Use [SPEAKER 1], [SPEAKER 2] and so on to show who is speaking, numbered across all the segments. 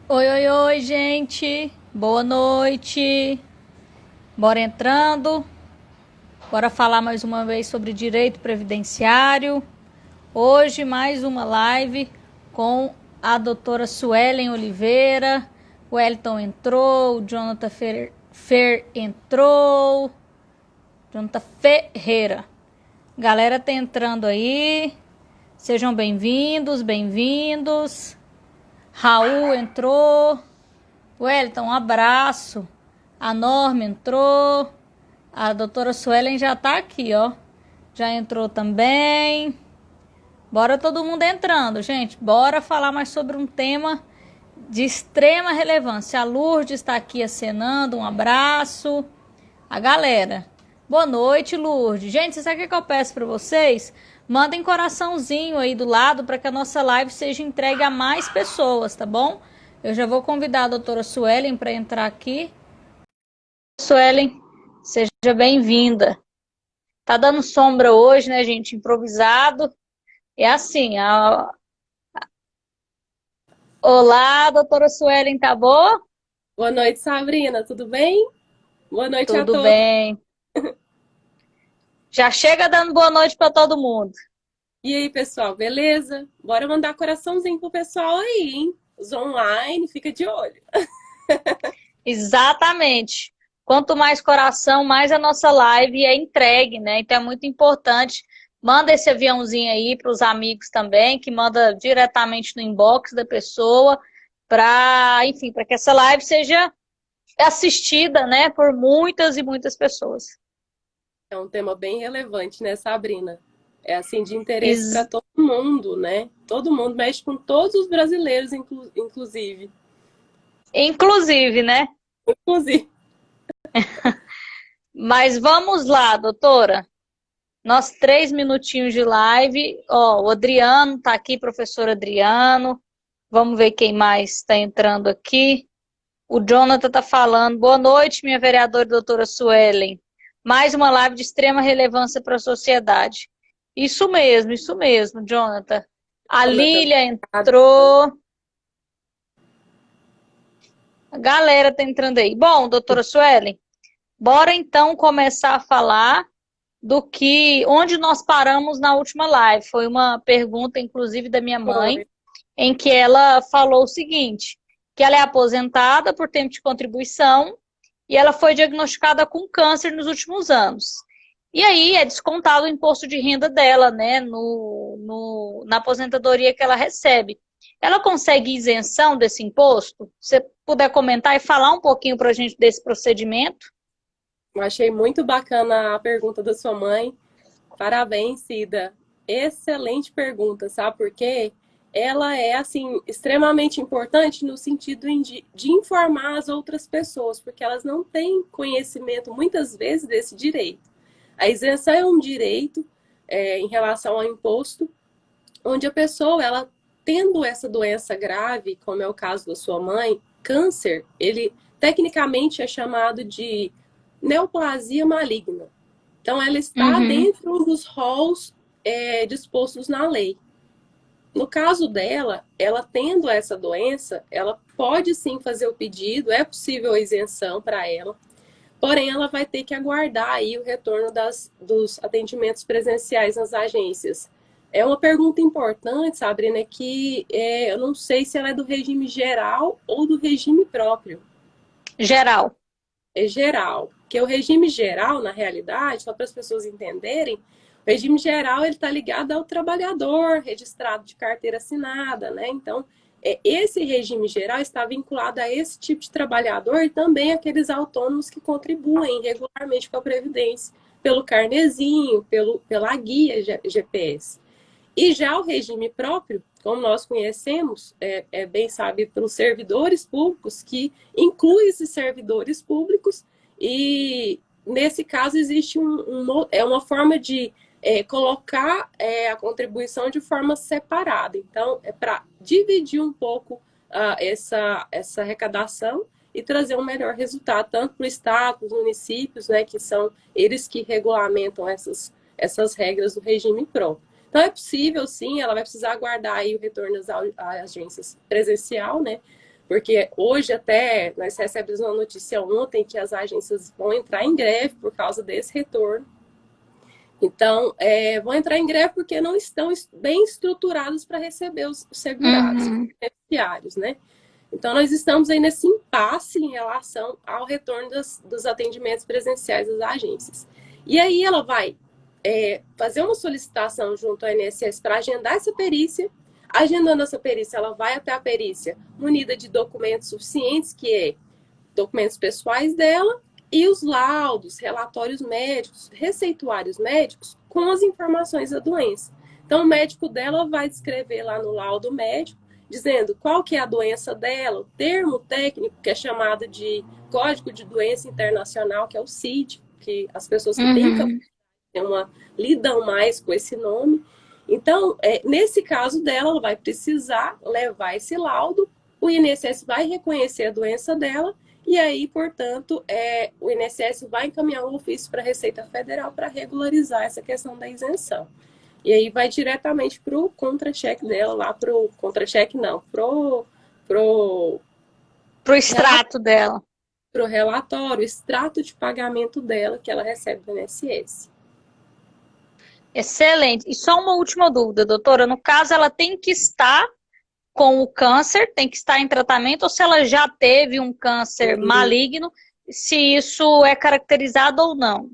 [SPEAKER 1] Oi, oi, oi, gente. Boa noite. Bora entrando. Bora falar mais uma vez sobre direito previdenciário. Hoje, mais uma live com a doutora Suelen Oliveira. O Wellington entrou, o Jonathan Fer entrou. Jonathan Ferreira. Galera tá entrando aí. Sejam bem-vindos, bem-vindos. Raul entrou. Wellington, um abraço. A Norma entrou. A doutora Suelen já tá aqui, ó. Já entrou também. Bora todo mundo entrando, gente. Bora falar mais sobre um tema de extrema relevância. A Lourdes está aqui acenando. Um abraço. A galera. Boa noite, Lourdes. Gente, sabe o que eu peço para vocês? Mandem coraçãozinho aí do lado para que a nossa live seja entregue a mais pessoas, tá bom? Eu já vou convidar a doutora Suelen para entrar aqui. Suelen, seja bem-vinda. Tá dando sombra hoje, né, gente? Improvisado. É assim, Olá, doutora Suelen, tá boa?
[SPEAKER 2] Boa noite, Sabrina. Tudo bem? Boa noite a
[SPEAKER 1] Tudo
[SPEAKER 2] todos.
[SPEAKER 1] bem. Já chega dando boa noite para todo mundo.
[SPEAKER 2] E aí, pessoal, beleza? Bora mandar coraçãozinho pro pessoal aí, hein? Os online, fica de olho.
[SPEAKER 1] Exatamente. Quanto mais coração, mais a nossa live é entregue, né? Então é muito importante. Manda esse aviãozinho aí para os amigos também, que manda diretamente no inbox da pessoa, para, enfim, para que essa live seja assistida, né, por muitas e muitas pessoas.
[SPEAKER 2] É um tema bem relevante, né, Sabrina? É assim de interesse para
[SPEAKER 1] Ex-
[SPEAKER 2] todo mundo, né? Todo mundo mexe com todos os brasileiros, inclusive.
[SPEAKER 1] Inclusive, né?
[SPEAKER 2] Inclusive.
[SPEAKER 1] Mas vamos lá, doutora. Nós 3 minutinhos de live. Ó, o Adriano tá aqui, professor Adriano. Vamos ver quem mais está entrando aqui. O Jonathan está falando. Boa noite, minha vereadora doutora Suelen. Mais uma live de extrema relevância para a sociedade. Isso mesmo, Jonathan. A
[SPEAKER 2] Jonathan,
[SPEAKER 1] Lília entrou. A galera está entrando aí. Bom, doutora Suelen, bora então começar a falar onde nós paramos na última live. Foi uma pergunta, inclusive, da minha mãe,
[SPEAKER 2] foi.
[SPEAKER 1] em que ela falou o seguinte, que ela é aposentada por tempo de contribuição e ela foi diagnosticada com câncer nos últimos anos. E aí é descontado o imposto de renda dela, né, na aposentadoria que ela recebe. Ela consegue isenção desse imposto? Se você puder comentar e falar um pouquinho para a gente desse procedimento?
[SPEAKER 2] Eu achei muito bacana a pergunta da sua mãe. Parabéns, Cida. Excelente pergunta, sabe por quê? Ela é, assim, extremamente importante no sentido de informar as outras pessoas, porque elas não têm conhecimento, muitas vezes, desse direito. A isenção é um direito em relação ao imposto, onde a pessoa, ela tendo essa doença grave, como é o caso da sua mãe, câncer, ele tecnicamente é chamado de neoplasia maligna. Então, ela está
[SPEAKER 1] Uhum.
[SPEAKER 2] dentro dos roles dispostos na lei. No caso dela, ela tendo essa doença, ela pode sim fazer o pedido, é possível a isenção para ela, porém ela vai ter que aguardar aí o retorno dos atendimentos presenciais nas agências. É uma pergunta importante, Sabrina, que eu não sei se ela é do regime geral ou do regime próprio.
[SPEAKER 1] Geral.
[SPEAKER 2] É geral. Porque o regime geral, na realidade, só para as pessoas entenderem, o regime geral ele está ligado ao trabalhador registrado de carteira assinada, né? Então, esse regime geral está vinculado a esse tipo de trabalhador e também aqueles autônomos que contribuem regularmente com a Previdência, pelo carnezinho, pela guia GPS. E já o regime próprio, como nós conhecemos, é bem sabido pelos servidores públicos, que inclui esses servidores públicos, e nesse caso existe uma forma de colocar a contribuição de forma separada. Então, é para dividir um pouco essa arrecadação e trazer um melhor resultado, tanto para o Estado, para os municípios, né, que são eles que regulamentam essas regras do regime próprio. Então é possível, sim, ela vai precisar aguardar aí o retorno às agências presencial, né? porque hoje até nós recebemos uma notícia ontem que as agências vão entrar em greve por causa desse retorno. Então, vão entrar em greve porque não estão bem estruturados para receber os segurados, os beneficiários, né? Então, nós estamos aí nesse impasse em relação ao retorno dos atendimentos presenciais das agências. E aí ela vai fazer uma solicitação junto ao INSS para agendar essa perícia. Agendando essa perícia, ela vai até a perícia munida de documentos suficientes, que é documentos pessoais dela, e os laudos, relatórios médicos, receituários médicos com as informações da doença. Então, o médico dela vai descrever lá no laudo médico, dizendo qual que é a doença dela, o termo técnico que é chamado de Código de Doença Internacional, que é o CID, que as pessoas que têm lidam mais com esse nome. Então, nesse caso dela, ela vai precisar levar esse laudo, o INSS vai reconhecer a doença dela, e aí, portanto, o INSS vai encaminhar um ofício para a Receita Federal para regularizar essa questão da isenção. E aí vai diretamente para o contra-cheque dela, lá para o contra-cheque não, pro
[SPEAKER 1] extrato dela.
[SPEAKER 2] Para o relatório, o extrato de pagamento dela que ela recebe do INSS.
[SPEAKER 1] Excelente. E só uma última dúvida, doutora. No caso, ela tem que estar com o câncer, tem que estar em tratamento, ou se ela já teve um câncer maligno, se isso é caracterizado ou não.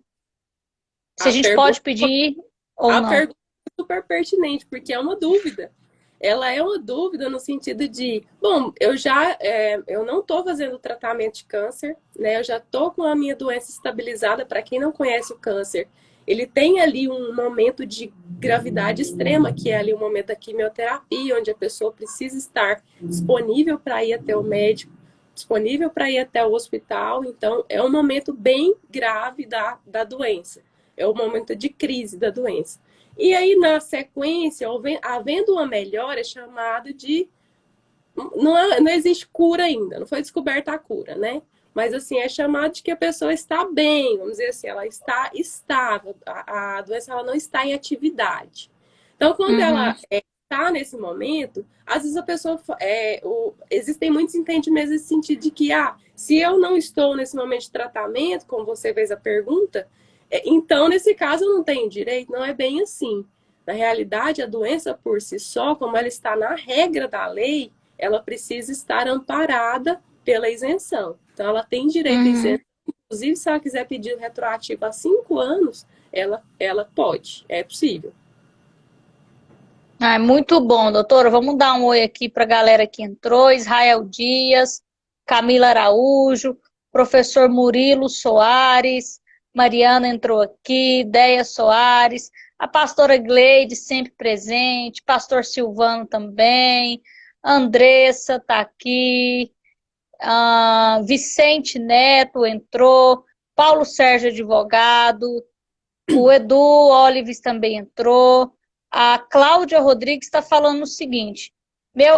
[SPEAKER 1] Se a gente pode pedir ou não.
[SPEAKER 2] A pergunta é super pertinente, porque é uma dúvida. Ela é uma dúvida no sentido de, bom, eu não estou fazendo tratamento de câncer, né? Eu já estou com a minha doença estabilizada. Para quem não conhece o câncer, ele tem ali um momento de gravidade extrema, que é ali o momento da quimioterapia, onde a pessoa precisa estar disponível para ir até o médico, disponível para ir até o hospital. Então, é um momento bem grave da doença. É o momento de crise da doença. E aí, na sequência, havendo uma melhora, é chamado de... Não existe cura ainda, não foi descoberta a cura, né? Mas, assim, é chamado de que a pessoa está bem, vamos dizer assim, ela está estável, a doença ela não está em atividade. Então, quando ela está nesse momento, às vezes a pessoa... existem muitos entendimentos nesse sentido de que, se eu não estou nesse momento de tratamento, como você fez a pergunta, então, nesse caso, eu não tenho direito. Não é bem assim. Na realidade, a doença por si só, como ela está na regra da lei, ela precisa estar amparada pela isenção. Então, ela tem direito à isenção. Inclusive, se ela quiser pedir retroativo há 5 anos, ela pode. É possível.
[SPEAKER 1] Muito bom, doutora. Vamos dar um oi aqui para a galera que entrou. Israel Dias, Camila Araújo, professor Murilo Soares, Mariana entrou aqui, Deia Soares, a pastora Gleide sempre presente, pastor Silvano também, Andressa está aqui, Vicente Neto entrou, Paulo Sérgio advogado, o Edu Olives também entrou, a Cláudia Rodrigues está falando o seguinte,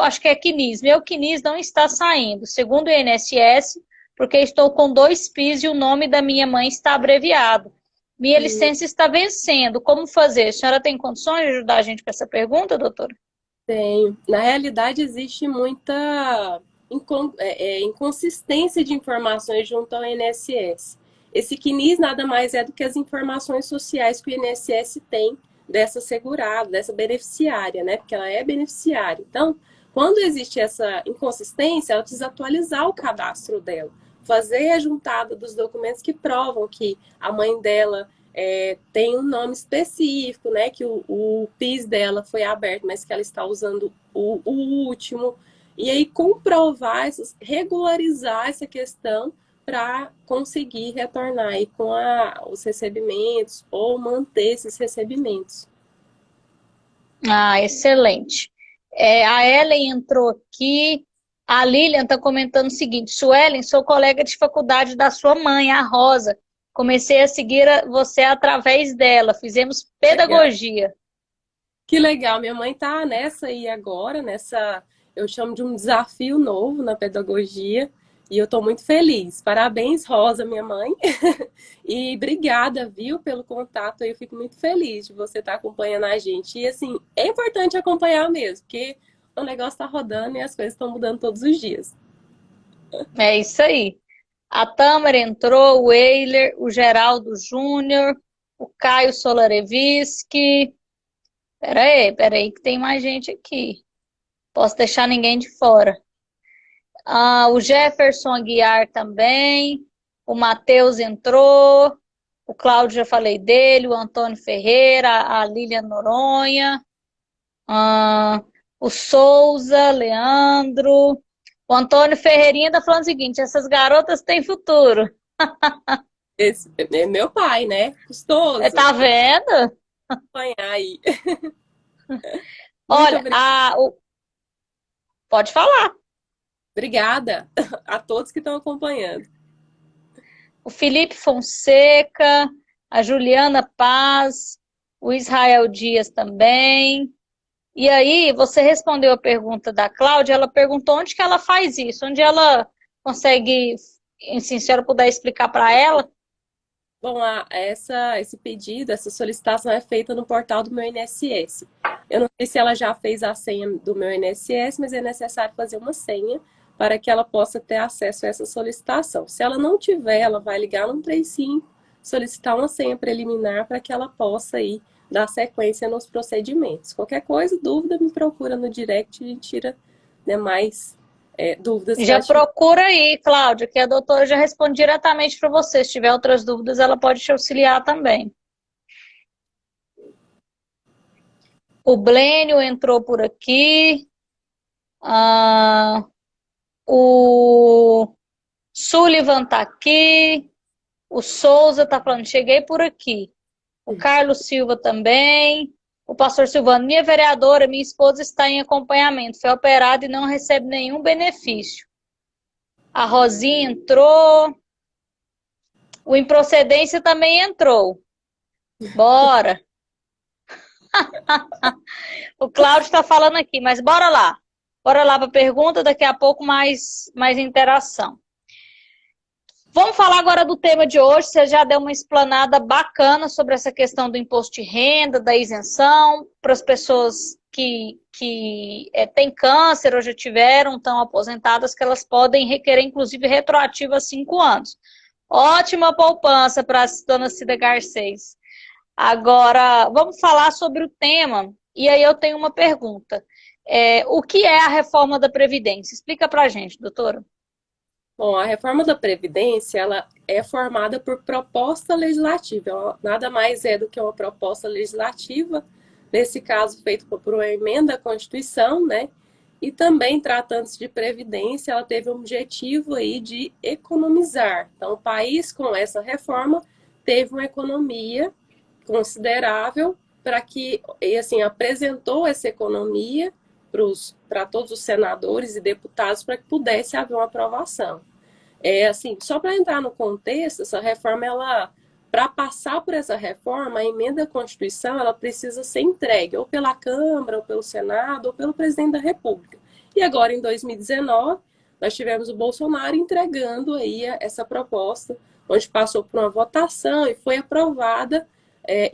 [SPEAKER 1] acho que é Quinis, meu Quinis não está saindo, segundo o INSS, porque estou com 2 PIS e o nome da minha mãe está abreviado. Minha licença está vencendo. Como fazer? A senhora tem condições de ajudar a gente com essa pergunta, doutora?
[SPEAKER 2] Tenho. Na realidade, existe muita inconsistência de informações junto ao INSS. Esse CNIS nada mais é do que as informações sociais que o INSS tem dessa segurada, dessa beneficiária, né? Porque ela é beneficiária. Então, quando existe essa inconsistência, ela precisa atualizar o cadastro dela, fazer a juntada dos documentos que provam que a mãe dela tem um nome específico, né? Que o PIS dela foi aberto, mas que ela está usando o último. E aí comprovar, regularizar essa questão para conseguir retornar aí com os recebimentos ou manter esses recebimentos.
[SPEAKER 1] Excelente. A Ellen entrou aqui. A Lilian está comentando o seguinte: Suelen, sou colega de faculdade da sua mãe, a Rosa. Comecei a seguir você através dela. Fizemos pedagogia.
[SPEAKER 2] Legal. Que legal. Minha mãe está nessa aí agora, eu chamo de um desafio novo na pedagogia. E eu estou muito feliz. Parabéns, Rosa, minha mãe. E obrigada, viu, pelo contato. Eu fico muito feliz de você estar acompanhando a gente. E, assim, é importante acompanhar mesmo, porque o negócio está rodando e as coisas estão mudando todos os dias.
[SPEAKER 1] É isso aí. A Tâmara entrou, o Eiler, o Geraldo Júnior, o Caio Solareviski. Pera aí, que tem mais gente aqui. Posso deixar ninguém de fora. O Jefferson Aguiar também. O Matheus entrou. O Cláudio, já falei dele. O Antônio Ferreira, a Lilian Noronha. Ah, o Souza, Leandro. O Antônio Ferreirinha tá falando o seguinte: essas garotas têm futuro.
[SPEAKER 2] Esse é meu pai, né? Custoso
[SPEAKER 1] Tá vendo?
[SPEAKER 2] acompanhar aí. Muito
[SPEAKER 1] Olha,
[SPEAKER 2] obrigada.
[SPEAKER 1] pode falar.
[SPEAKER 2] Obrigada a todos que estão acompanhando.
[SPEAKER 1] O Felipe Fonseca, a Juliana Paz, o Israel Dias também. E aí, você respondeu a pergunta da Cláudia, ela perguntou onde que ela faz isso, onde ela consegue, assim, se a senhora puder explicar para ela.
[SPEAKER 2] Bom, esse pedido, essa solicitação é feita no portal do meu INSS. Eu não sei se ela já fez a senha do meu INSS, mas é necessário fazer uma senha para que ela possa ter acesso a essa solicitação. Se ela não tiver, ela vai ligar no 135, solicitar uma senha preliminar para que ela possa aí dar sequência nos procedimentos. Qualquer coisa, dúvida, me procura no direct e a gente tira, né, mais dúvidas que
[SPEAKER 1] Já
[SPEAKER 2] ela tiver.
[SPEAKER 1] procura aí, Cláudia, que a doutora já responde diretamente para você. Se tiver outras dúvidas, ela pode te auxiliar também. O Blênio entrou por aqui. Ah, o Sullivan tá aqui. O Souza tá falando, cheguei por aqui. O Carlos Silva também. O pastor Silvano, minha vereadora, minha esposa está em acompanhamento. Foi operada e não recebe nenhum benefício. A Rosinha entrou. O Improcedência também entrou. Bora. O Cláudio está falando aqui, mas bora lá. Bora lá para a pergunta, daqui a pouco mais interação. Vamos falar agora do tema de hoje. Você já deu uma explanada bacana sobre essa questão do imposto de renda, da isenção, para as pessoas que têm câncer ou já tiveram, estão aposentadas, que elas podem requerer, inclusive, retroativo a 5 anos. Ótima poupança para a dona Cida Garcês. Agora, vamos falar sobre o tema, e aí eu tenho uma pergunta. O que é a reforma da Previdência? Explica para a gente, doutora.
[SPEAKER 2] Bom, a reforma da Previdência, ela é formada por proposta legislativa. Ela nada mais é do que uma proposta legislativa, nesse caso feita por uma emenda à Constituição, né? E também, tratando-se de Previdência, ela teve o objetivo aí de economizar. Então, o país, com essa reforma, teve uma economia considerável para que, e assim, apresentou essa economia para todos os senadores e deputados para que pudesse haver uma aprovação. Assim, só para entrar no contexto, essa reforma, ela, para passar por essa reforma, a emenda à Constituição, ela precisa ser entregue ou pela Câmara, ou pelo Senado, ou pelo Presidente da República. E agora, em 2019, nós tivemos o Bolsonaro entregando aí essa proposta, onde passou por uma votação e foi aprovada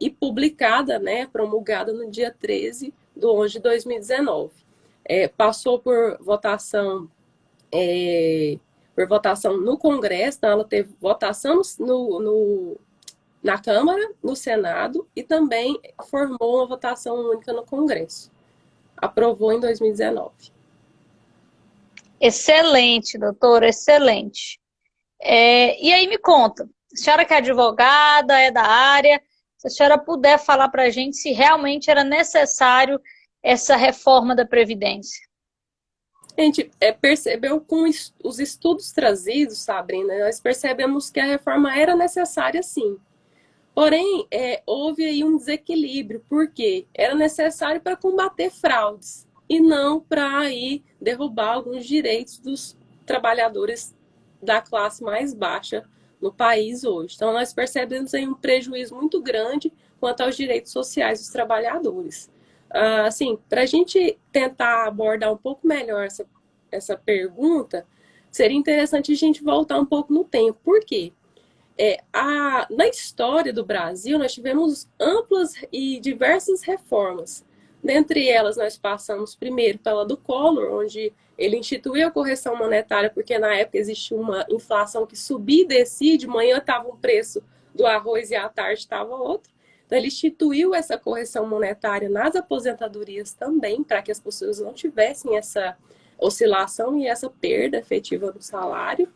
[SPEAKER 2] e publicada, né, promulgada no dia 13 de 11 de 2019. Passou por votação no Congresso, então ela teve votação na Câmara, no Senado e também formou uma votação única no Congresso. Aprovou em 2019.
[SPEAKER 1] Excelente, doutora, excelente. E aí me conta, a senhora que é advogada, é da área, se a senhora puder falar para a gente se realmente era necessário essa reforma da Previdência.
[SPEAKER 2] A gente percebeu com os estudos trazidos, Sabrina, nós percebemos que a reforma era necessária sim. Porém, houve aí um desequilíbrio, porque era necessário para combater fraudes e não para aí derrubar alguns direitos dos trabalhadores da classe mais baixa no país hoje. Então, nós percebemos aí um prejuízo muito grande quanto aos direitos sociais dos trabalhadores. Assim, para a gente tentar abordar um pouco melhor essa pergunta, seria interessante a gente voltar um pouco no tempo. Por quê? Na história do Brasil, nós tivemos amplas e diversas reformas. Dentre elas, nós passamos primeiro pela do Collor, onde ele instituiu a correção monetária, porque na época existia uma inflação que subia e descia, de manhã estava um preço do arroz e à tarde estava outro. Então, ele instituiu essa correção monetária nas aposentadorias também, para que as pessoas não tivessem essa oscilação e essa perda efetiva do salário.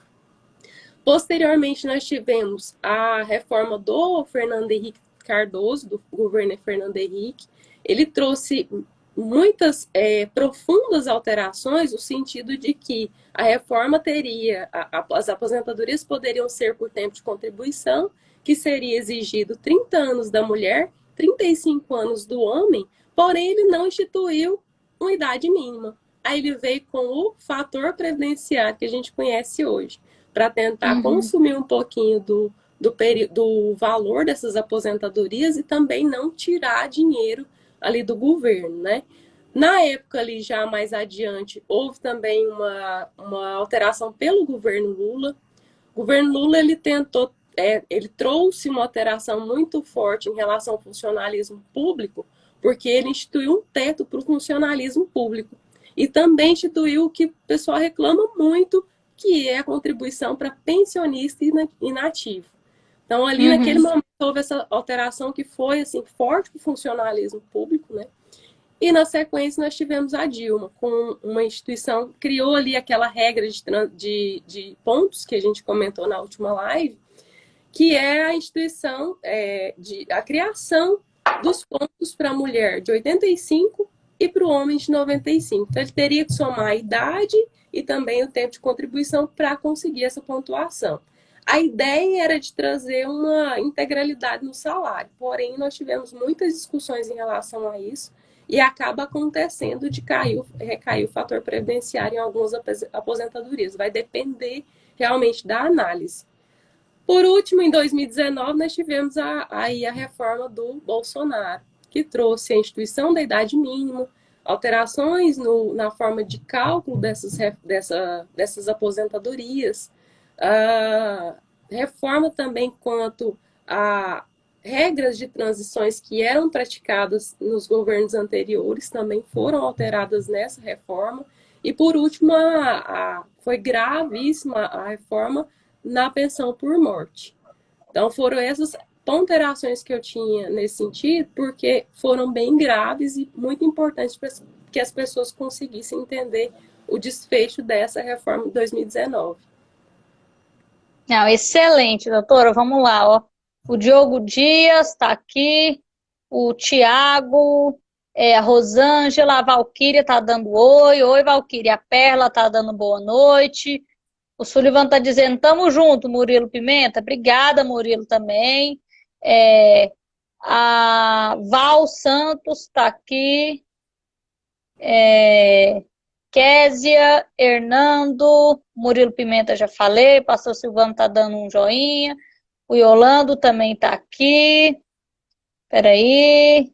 [SPEAKER 2] Posteriormente, nós tivemos a reforma do Fernando Henrique Cardoso, do governo Fernando Henrique. Ele trouxe muitas profundas alterações, no sentido de que a reforma teria, as aposentadorias poderiam ser por tempo de contribuição, que seria exigido 30 anos da mulher, 35 anos do homem, porém ele não instituiu uma idade mínima. Aí ele veio com o fator previdenciário que a gente conhece hoje, para tentar consumir um pouquinho do valor dessas aposentadorias e também não tirar dinheiro ali do governo, né? Na época ali já mais adiante, houve também uma alteração pelo governo Lula. O governo Lula, ele tentou, ele trouxe uma alteração muito forte em relação ao funcionalismo público, porque ele instituiu um teto para o funcionalismo público. E também instituiu o que o pessoal reclama muito, que é a contribuição para pensionista inativo. Então, ali naquele momento, houve essa alteração que foi assim, forte para o funcionalismo público, né? E na sequência nós tivemos a Dilma, com uma instituição, criou ali aquela regra de pontos que a gente comentou na última live, que é a instituição, a criação dos pontos para a mulher de 85 e para o homem de 95. Então, ele teria que somar a idade e também o tempo de contribuição para conseguir essa pontuação. A ideia era de trazer uma integralidade no salário, porém nós tivemos muitas discussões em relação a isso e acaba acontecendo de recair o fator previdenciário em algumas aposentadorias. Vai depender realmente da análise. Por último, em 2019, nós tivemos aí a reforma do Bolsonaro, que trouxe a instituição da idade mínima, alterações na forma de cálculo dessas aposentadorias, reforma também quanto a regras de transições que eram praticadas nos governos anteriores também foram alteradas nessa reforma. E, por último, foi gravíssima a reforma na pensão por morte. Então, foram essas ponderações que eu tinha nesse sentido, porque foram bem graves e muito importantes para que as pessoas conseguissem entender o desfecho dessa reforma de 2019.
[SPEAKER 1] Não, excelente, doutora. Vamos lá, ó. O Diogo Dias está aqui, o Tiago, a Rosângela, a Valquíria está dando oi. Oi, Valquíria. A Perla está dando boa noite. O Sullivan está dizendo, tamo junto, Murilo Pimenta. Obrigada, Murilo, também. A Val Santos está aqui. Késia, Hernando, Murilo Pimenta já falei, pastor Silvano está dando um joinha, o Yolando também está aqui, peraí,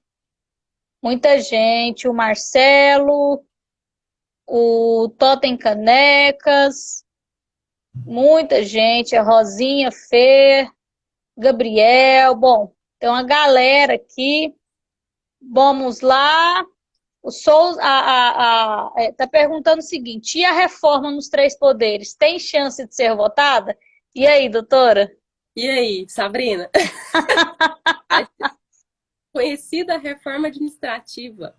[SPEAKER 1] muita gente, o Marcelo, o Totem Canecas, muita gente, a Rosinha Fer, Gabriel, bom, tem uma galera aqui, vamos lá. O Souza está perguntando o seguinte, e a reforma nos 3 poderes, tem chance de ser votada? E aí, doutora?
[SPEAKER 2] E aí, Sabrina? Conhecida reforma administrativa.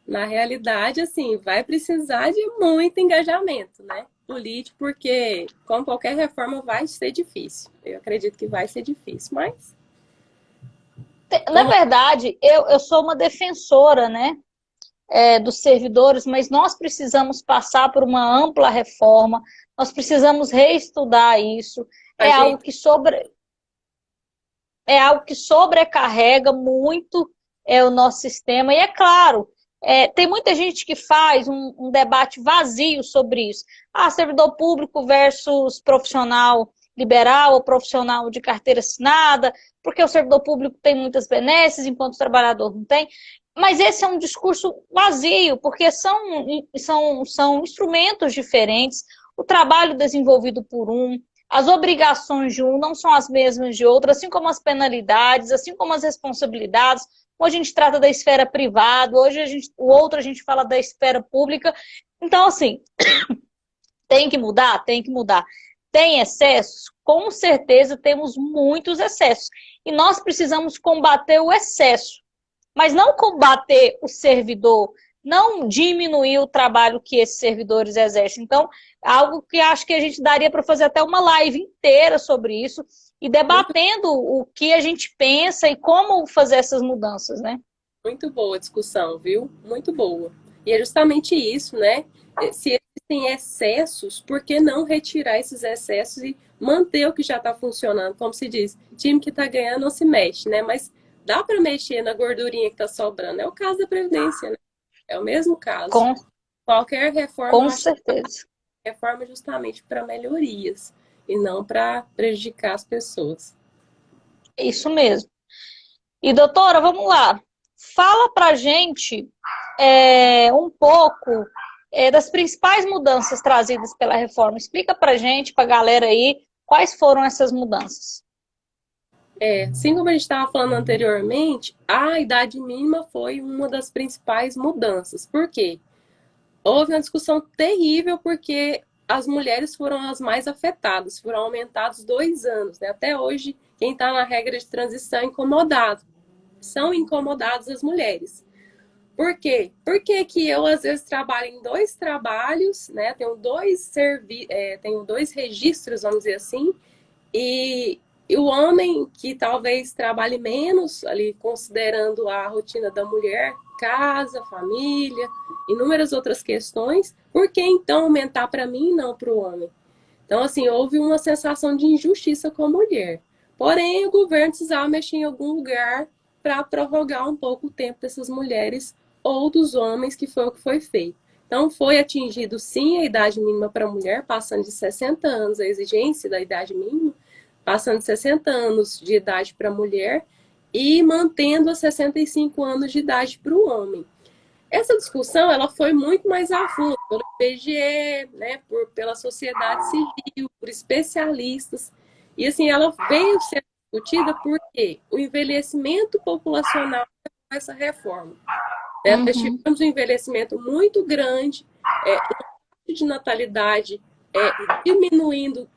[SPEAKER 2] Na realidade, assim, vai precisar de muito engajamento, né? Político, porque, como qualquer reforma, vai ser difícil. Eu acredito que vai ser difícil, mas...
[SPEAKER 1] Na verdade, eu sou uma defensora, né, dos servidores, mas nós precisamos passar por uma ampla reforma, nós precisamos reestudar isso. É algo que sobrecarrega muito o nosso sistema. E é claro, tem muita gente que faz um debate vazio sobre isso. Servidor público versus profissional liberal ou profissional de carteira assinada, porque o servidor público tem muitas benesses, enquanto o trabalhador não tem. Mas esse é um discurso vazio, porque são instrumentos diferentes, o trabalho desenvolvido por um, as obrigações de um não são as mesmas de outro, assim como as penalidades, assim como as responsabilidades. hoje a gente trata da esfera privada, hoje o outro a gente fala da esfera pública. Então, assim, tem que mudar? Tem que mudar. Tem excessos? Com certeza temos muitos excessos. E nós precisamos combater o excesso, mas não combater o servidor, não diminuir o trabalho que esses servidores exercem. Então, algo que acho que a gente daria para fazer até uma live inteira sobre isso e debatendo o que a gente pensa e como fazer essas mudanças, né?
[SPEAKER 2] Muito boa a discussão, viu? Muito boa. E é justamente isso, né? Se existem excessos, por que não retirar esses excessos e manter o que já está funcionando? Como se diz, time que está ganhando não se mexe, né? Mas dá para mexer na gordurinha que está sobrando. É o caso da Previdência, né? É o mesmo caso.
[SPEAKER 1] Com,
[SPEAKER 2] Qualquer reforma,
[SPEAKER 1] com
[SPEAKER 2] eu acho que
[SPEAKER 1] certeza.
[SPEAKER 2] é reforma justamente para melhorias e não para prejudicar as pessoas.
[SPEAKER 1] Isso mesmo. E, doutora, vamos lá. Fala pra gente um pouco das principais mudanças trazidas pela reforma. Explica pra gente, pra galera aí, quais foram essas mudanças.
[SPEAKER 2] Assim como a gente estava falando anteriormente, a idade mínima foi uma das principais mudanças. Por quê? Houve uma discussão terrível porque as mulheres foram as mais afetadas, foram aumentados 2 anos, né? Até hoje, quem está na regra de transição é incomodado. São incomodadas as mulheres. Por quê? Porque que eu, às vezes, trabalho em 2 trabalhos, né? Tenho 2 registros, vamos dizer assim, e o homem que talvez trabalhe menos, ali considerando a rotina da mulher, casa, família, inúmeras outras questões, por que então aumentar para mim e não para o homem? Então, assim, houve uma sensação de injustiça com a mulher. Porém, o governo precisava mexer em algum lugar para prorrogar um pouco o tempo dessas mulheres ou dos homens, que foi o que foi feito. Então, foi atingido, sim, a idade mínima para a mulher, passando de 60 anos, a exigência da idade mínima, passando de 60 anos de idade para a mulher e mantendo os 65 anos de idade para o homem. Essa discussão ela foi muito mais a fundo pelo IBGE, né, pela sociedade civil, por especialistas. E assim, ela veio sendo discutida porque o envelhecimento populacional com essa reforma. Né? Nós
[SPEAKER 1] Uhum.
[SPEAKER 2] tivemos um envelhecimento muito grande, de natalidade diminuindo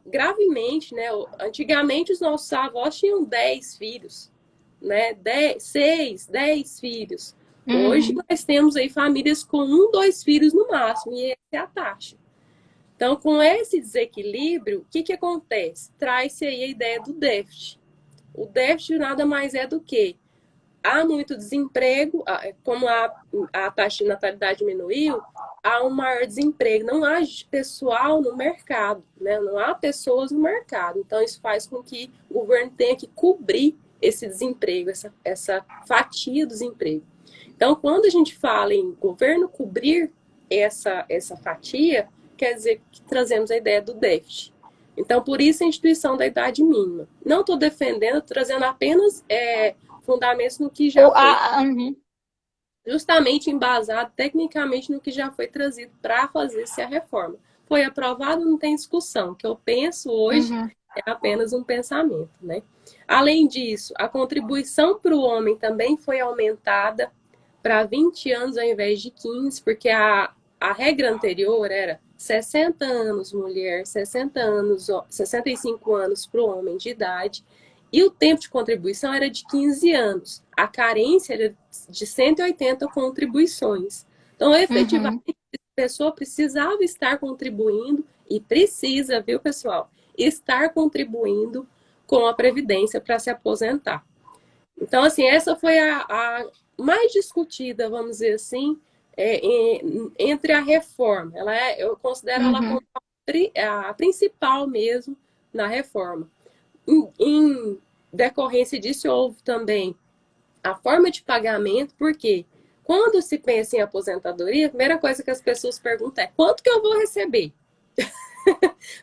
[SPEAKER 2] gravemente, né? Antigamente os nossos avós tinham 10 filhos, né? 6, 10 filhos. Hoje
[SPEAKER 1] Uhum.
[SPEAKER 2] nós temos aí famílias com 1, 2 filhos no máximo, e essa é a taxa. Então, com esse desequilíbrio, o que acontece? Traz-se aí a ideia do déficit. O déficit nada mais é do que há muito desemprego, como a taxa de natalidade diminuiu, há um maior desemprego, não há pessoal no mercado, né? Não há pessoas no mercado. Então, isso faz com que o governo tenha que cobrir esse desemprego, essa fatia do desemprego. Então, quando a gente fala em governo cobrir essa fatia, quer dizer que trazemos a ideia do déficit. Então, por isso a instituição da idade mínima. Não estou defendendo, trazendo apenas fundamentos no que já foi
[SPEAKER 1] Uhum.
[SPEAKER 2] justamente embasado tecnicamente no que já foi trazido para fazer-se a reforma. Foi aprovado, não tem discussão. O que eu penso hoje
[SPEAKER 1] Uhum.
[SPEAKER 2] é apenas um pensamento, né? Além disso, a contribuição para o homem também foi aumentada para 20 anos ao invés de 15, porque a regra anterior era 60 anos mulher, 60 anos, 65 anos para o homem de idade, e o tempo de contribuição era de 15 anos. A carência era de 180 contribuições. Então, efetivamente,
[SPEAKER 1] Uhum.
[SPEAKER 2] a pessoa precisava estar contribuindo, e precisa, viu, pessoal, estar contribuindo com a Previdência para se aposentar. Então, assim, essa foi a mais discutida, vamos dizer assim, entre a reforma. Eu considero ela como
[SPEAKER 1] Uhum.
[SPEAKER 2] a principal mesmo na reforma. Em decorrência disso, houve também a forma de pagamento, porque quando se pensa em aposentadoria, a primeira coisa que as pessoas perguntam é quanto que eu vou receber?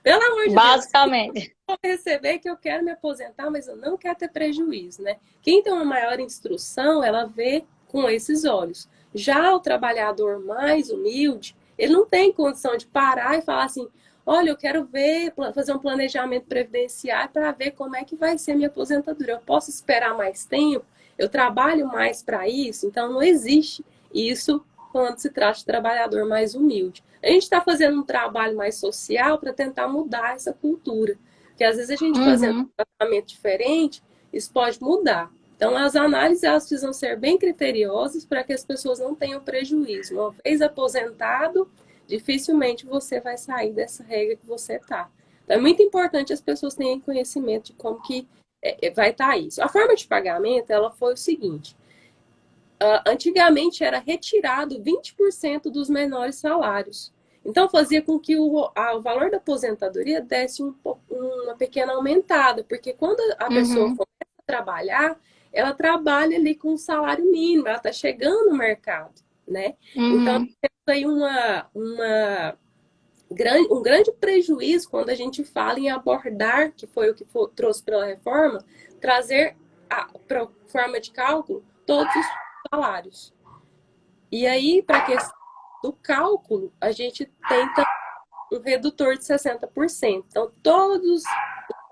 [SPEAKER 2] Pelo amor de Deus,
[SPEAKER 1] Basicamente.
[SPEAKER 2] eu vou receber que eu quero me aposentar, mas eu não quero ter prejuízo, né? Quem tem uma maior instrução, ela vê com esses olhos. Já o trabalhador mais humilde, ele não tem condição de parar e falar assim: olha, eu quero ver, fazer um planejamento previdenciário para ver como é que vai ser a minha aposentadoria. Eu posso esperar mais tempo? eu trabalho mais para isso, então não existe isso quando se trata de trabalhador mais humilde. A gente está fazendo um trabalho mais social para tentar mudar essa cultura. Porque às vezes a gente fazendo um tratamento diferente, isso pode mudar. Então, as análises elas precisam ser bem criteriosas para que as pessoas não tenham prejuízo. Uma vez aposentado, dificilmente você vai sair dessa regra que você está. Então, é muito importante as pessoas tenham conhecimento de como que vai estar isso. A forma de pagamento ela foi o seguinte. Antigamente era retirado 20% dos menores salários. Então, fazia com que o valor da aposentadoria desse uma pequena aumentada, porque quando a pessoa começa a trabalhar, ela trabalha ali com um salário mínimo, ela está chegando no mercado, né? Então, temos aí um grande prejuízo quando a gente fala em abordar, que foi o que trouxe pela reforma, trazer para a forma de cálculo todos os salários. E aí, para a questão do cálculo, a gente tenta um redutor de 60%. Então, todos os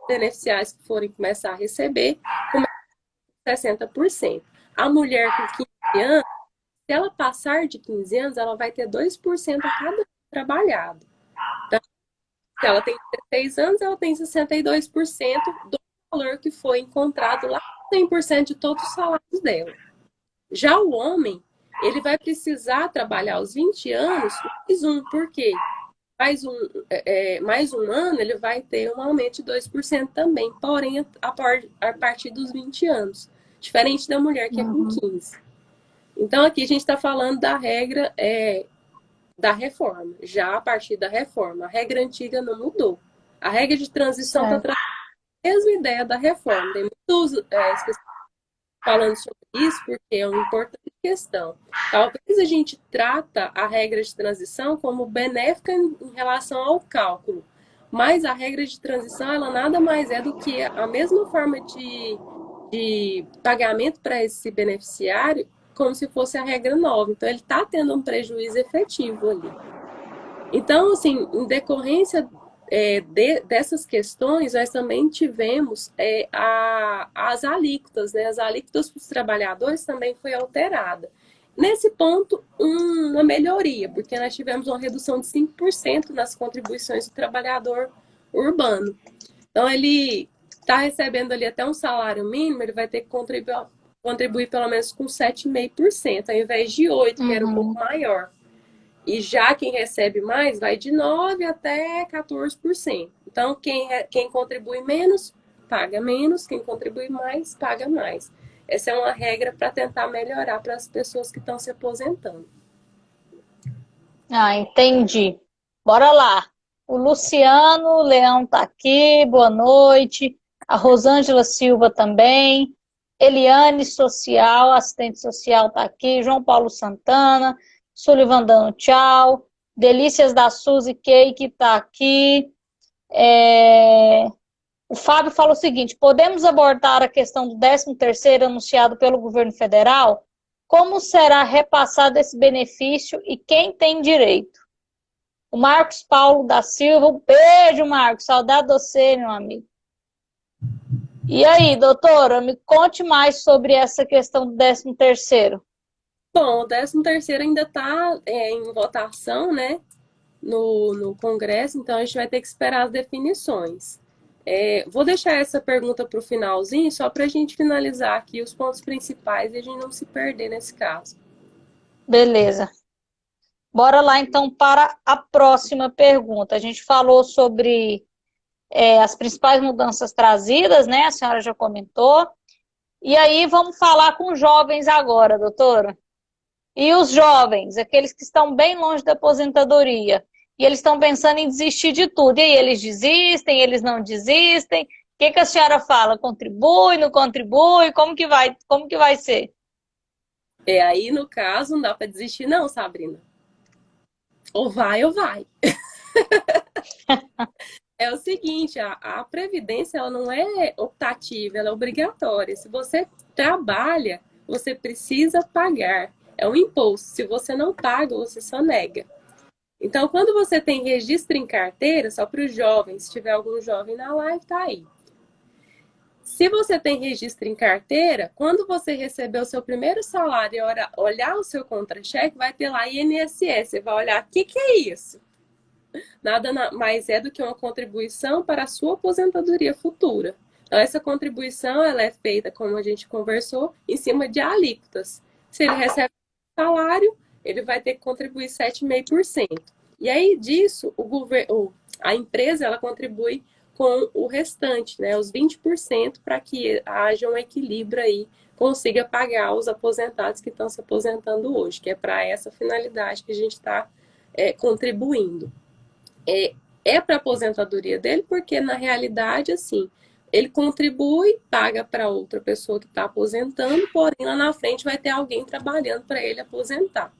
[SPEAKER 2] beneficiários que forem começar a receber, começam com 60%. A mulher com 15 anos, se ela passar de 15 anos, ela vai ter 2% a cada trabalhado. Então, se ela tem 16 anos, ela tem 62% do valor que foi encontrado lá, 100% de todos os salários dela. Já o homem, ele vai precisar trabalhar aos 20 anos mais um, por quê? Mais um ano ele vai ter um aumento de 2% também, porém a partir dos 20 anos, diferente da mulher que é com 15. Então aqui a gente está falando da regra da reforma, já a partir da reforma. A regra antiga não mudou. A regra de transição está trazendo a mesma ideia da reforma. Tem muitos falando sobre isso porque é uma importante questão. Talvez a gente trata a regra de transição como benéfica em relação ao cálculo, mas a regra de transição ela nada mais é do que a mesma forma de pagamento para esse beneficiário como se fosse a regra nova. Então ele está tendo um prejuízo efetivo ali. Então, assim, em decorrência dessas questões, nós também tivemos as alíquotas, né? As alíquotas para os trabalhadores também foi alterada. Nesse ponto, uma melhoria, porque nós tivemos uma redução de 5% nas contribuições do trabalhador urbano. Então, ele está recebendo ali até um salário mínimo, ele vai ter que contribuir pelo menos com 7,5%, ao invés de 8%, que era um pouco maior. E já quem recebe mais vai de 9% até 14%. Então, quem contribui menos, paga menos. Quem contribui mais, paga mais. Essa é uma regra para tentar melhorar para as pessoas que estão se aposentando.
[SPEAKER 1] Ah, entendi. Bora lá. O Luciano Leão está aqui, boa noite. A Rosângela Silva também. Eliane Social, assistente social, está aqui. João Paulo Santana. Sullivan dando tchau. Delícias da Suzy Cake está aqui. O Fábio fala o seguinte: podemos abordar a questão do 13º anunciado pelo governo federal? Como será repassado esse benefício e quem tem direito? O Marcos Paulo da Silva, um beijo, Marcos, saudade de você, meu amigo. E aí, doutora, me conte mais sobre essa questão do 13º.
[SPEAKER 2] Bom, o 13º ainda está em votação, né, no Congresso, então a gente vai ter que esperar as definições. Vou deixar essa pergunta para o finalzinho, só para a gente finalizar aqui os pontos principais e a gente não se perder nesse caso.
[SPEAKER 1] Beleza. Bora lá, então, para a próxima pergunta. A gente falou sobre as principais mudanças trazidas, né? A senhora já comentou. E aí, vamos falar com os jovens agora, doutora. E os jovens, aqueles que estão bem longe da aposentadoria, e eles estão pensando em desistir de tudo. E aí, eles desistem, eles não desistem? O que a senhora fala? Contribui, não contribui? Como que vai ser?
[SPEAKER 2] Aí, no caso, não dá para desistir não, Sabrina. Ou vai ou vai. É o seguinte, a Previdência ela não é optativa, ela é obrigatória. Se você trabalha, você precisa pagar. É um imposto. Se você não paga, você só nega. Então, quando você tem registro em carteira, só para os jovens, se tiver algum jovem na live, tá aí. Se você tem registro em carteira, quando você receber o seu primeiro salário e olhar o seu contra-cheque, vai ter lá INSS. Você vai olhar, o que, que é isso? Nada mais é do que uma contribuição para a sua aposentadoria futura. Então, essa contribuição ela é feita, como a gente conversou, em cima de alíquotas. Se ele recebe salário, ele vai ter que contribuir 7,5%. E aí, disso, a empresa ela contribui com o restante, né, os 20%, para que haja um equilíbrio aí, consiga pagar os aposentados que estão se aposentando hoje, que é para essa finalidade que a gente está contribuindo. É para a aposentadoria dele, porque na realidade, assim, ele contribui, paga para outra pessoa que está aposentando, porém lá na frente vai ter alguém trabalhando para ele aposentar.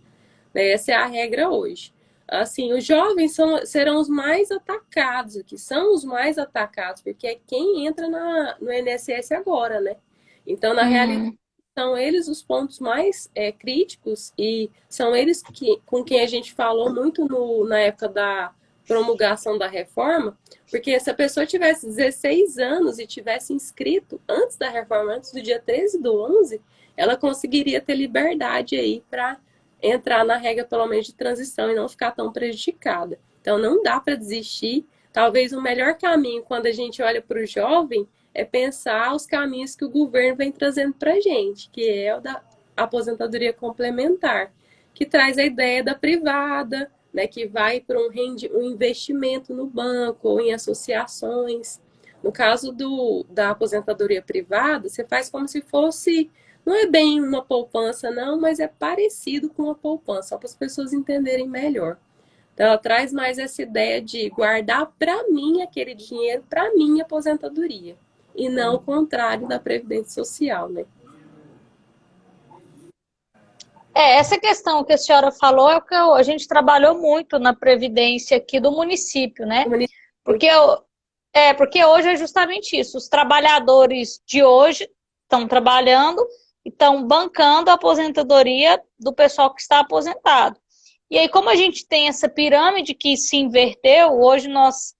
[SPEAKER 2] Né? Essa é a regra hoje. Assim, os jovens serão os mais atacados aqui, são os mais atacados, porque é quem entra no INSS agora, né? Então, na realidade, são eles os pontos mais críticos e são eles com quem a gente falou muito na época da promulgação da reforma, porque se a pessoa tivesse 16 anos e tivesse inscrito antes da reforma, antes do dia 13/11, ela conseguiria ter liberdade aí para entrar na regra, pelo menos, de transição e não ficar tão prejudicada. Então, não dá para desistir. Talvez o melhor caminho, quando a gente olha para o jovem, é pensar os caminhos que o governo vem trazendo para a gente, que é o da aposentadoria complementar, que traz a ideia da privada, né, que vai para um investimento no banco ou em associações. No caso da aposentadoria privada, você faz como se fosse, não é bem uma poupança não, mas é parecido com uma poupança, só para as pessoas entenderem melhor. Então, ela traz mais essa ideia de guardar para mim aquele dinheiro para minha aposentadoria, e não o contrário da Previdência Social, né?
[SPEAKER 1] Essa questão que a senhora falou é o que a gente trabalhou muito na Previdência aqui do município, né? Porque, porque hoje é justamente isso. Os trabalhadores de hoje estão trabalhando e estão bancando a aposentadoria do pessoal que está aposentado. E aí, como a gente tem essa pirâmide que se inverteu, hoje nós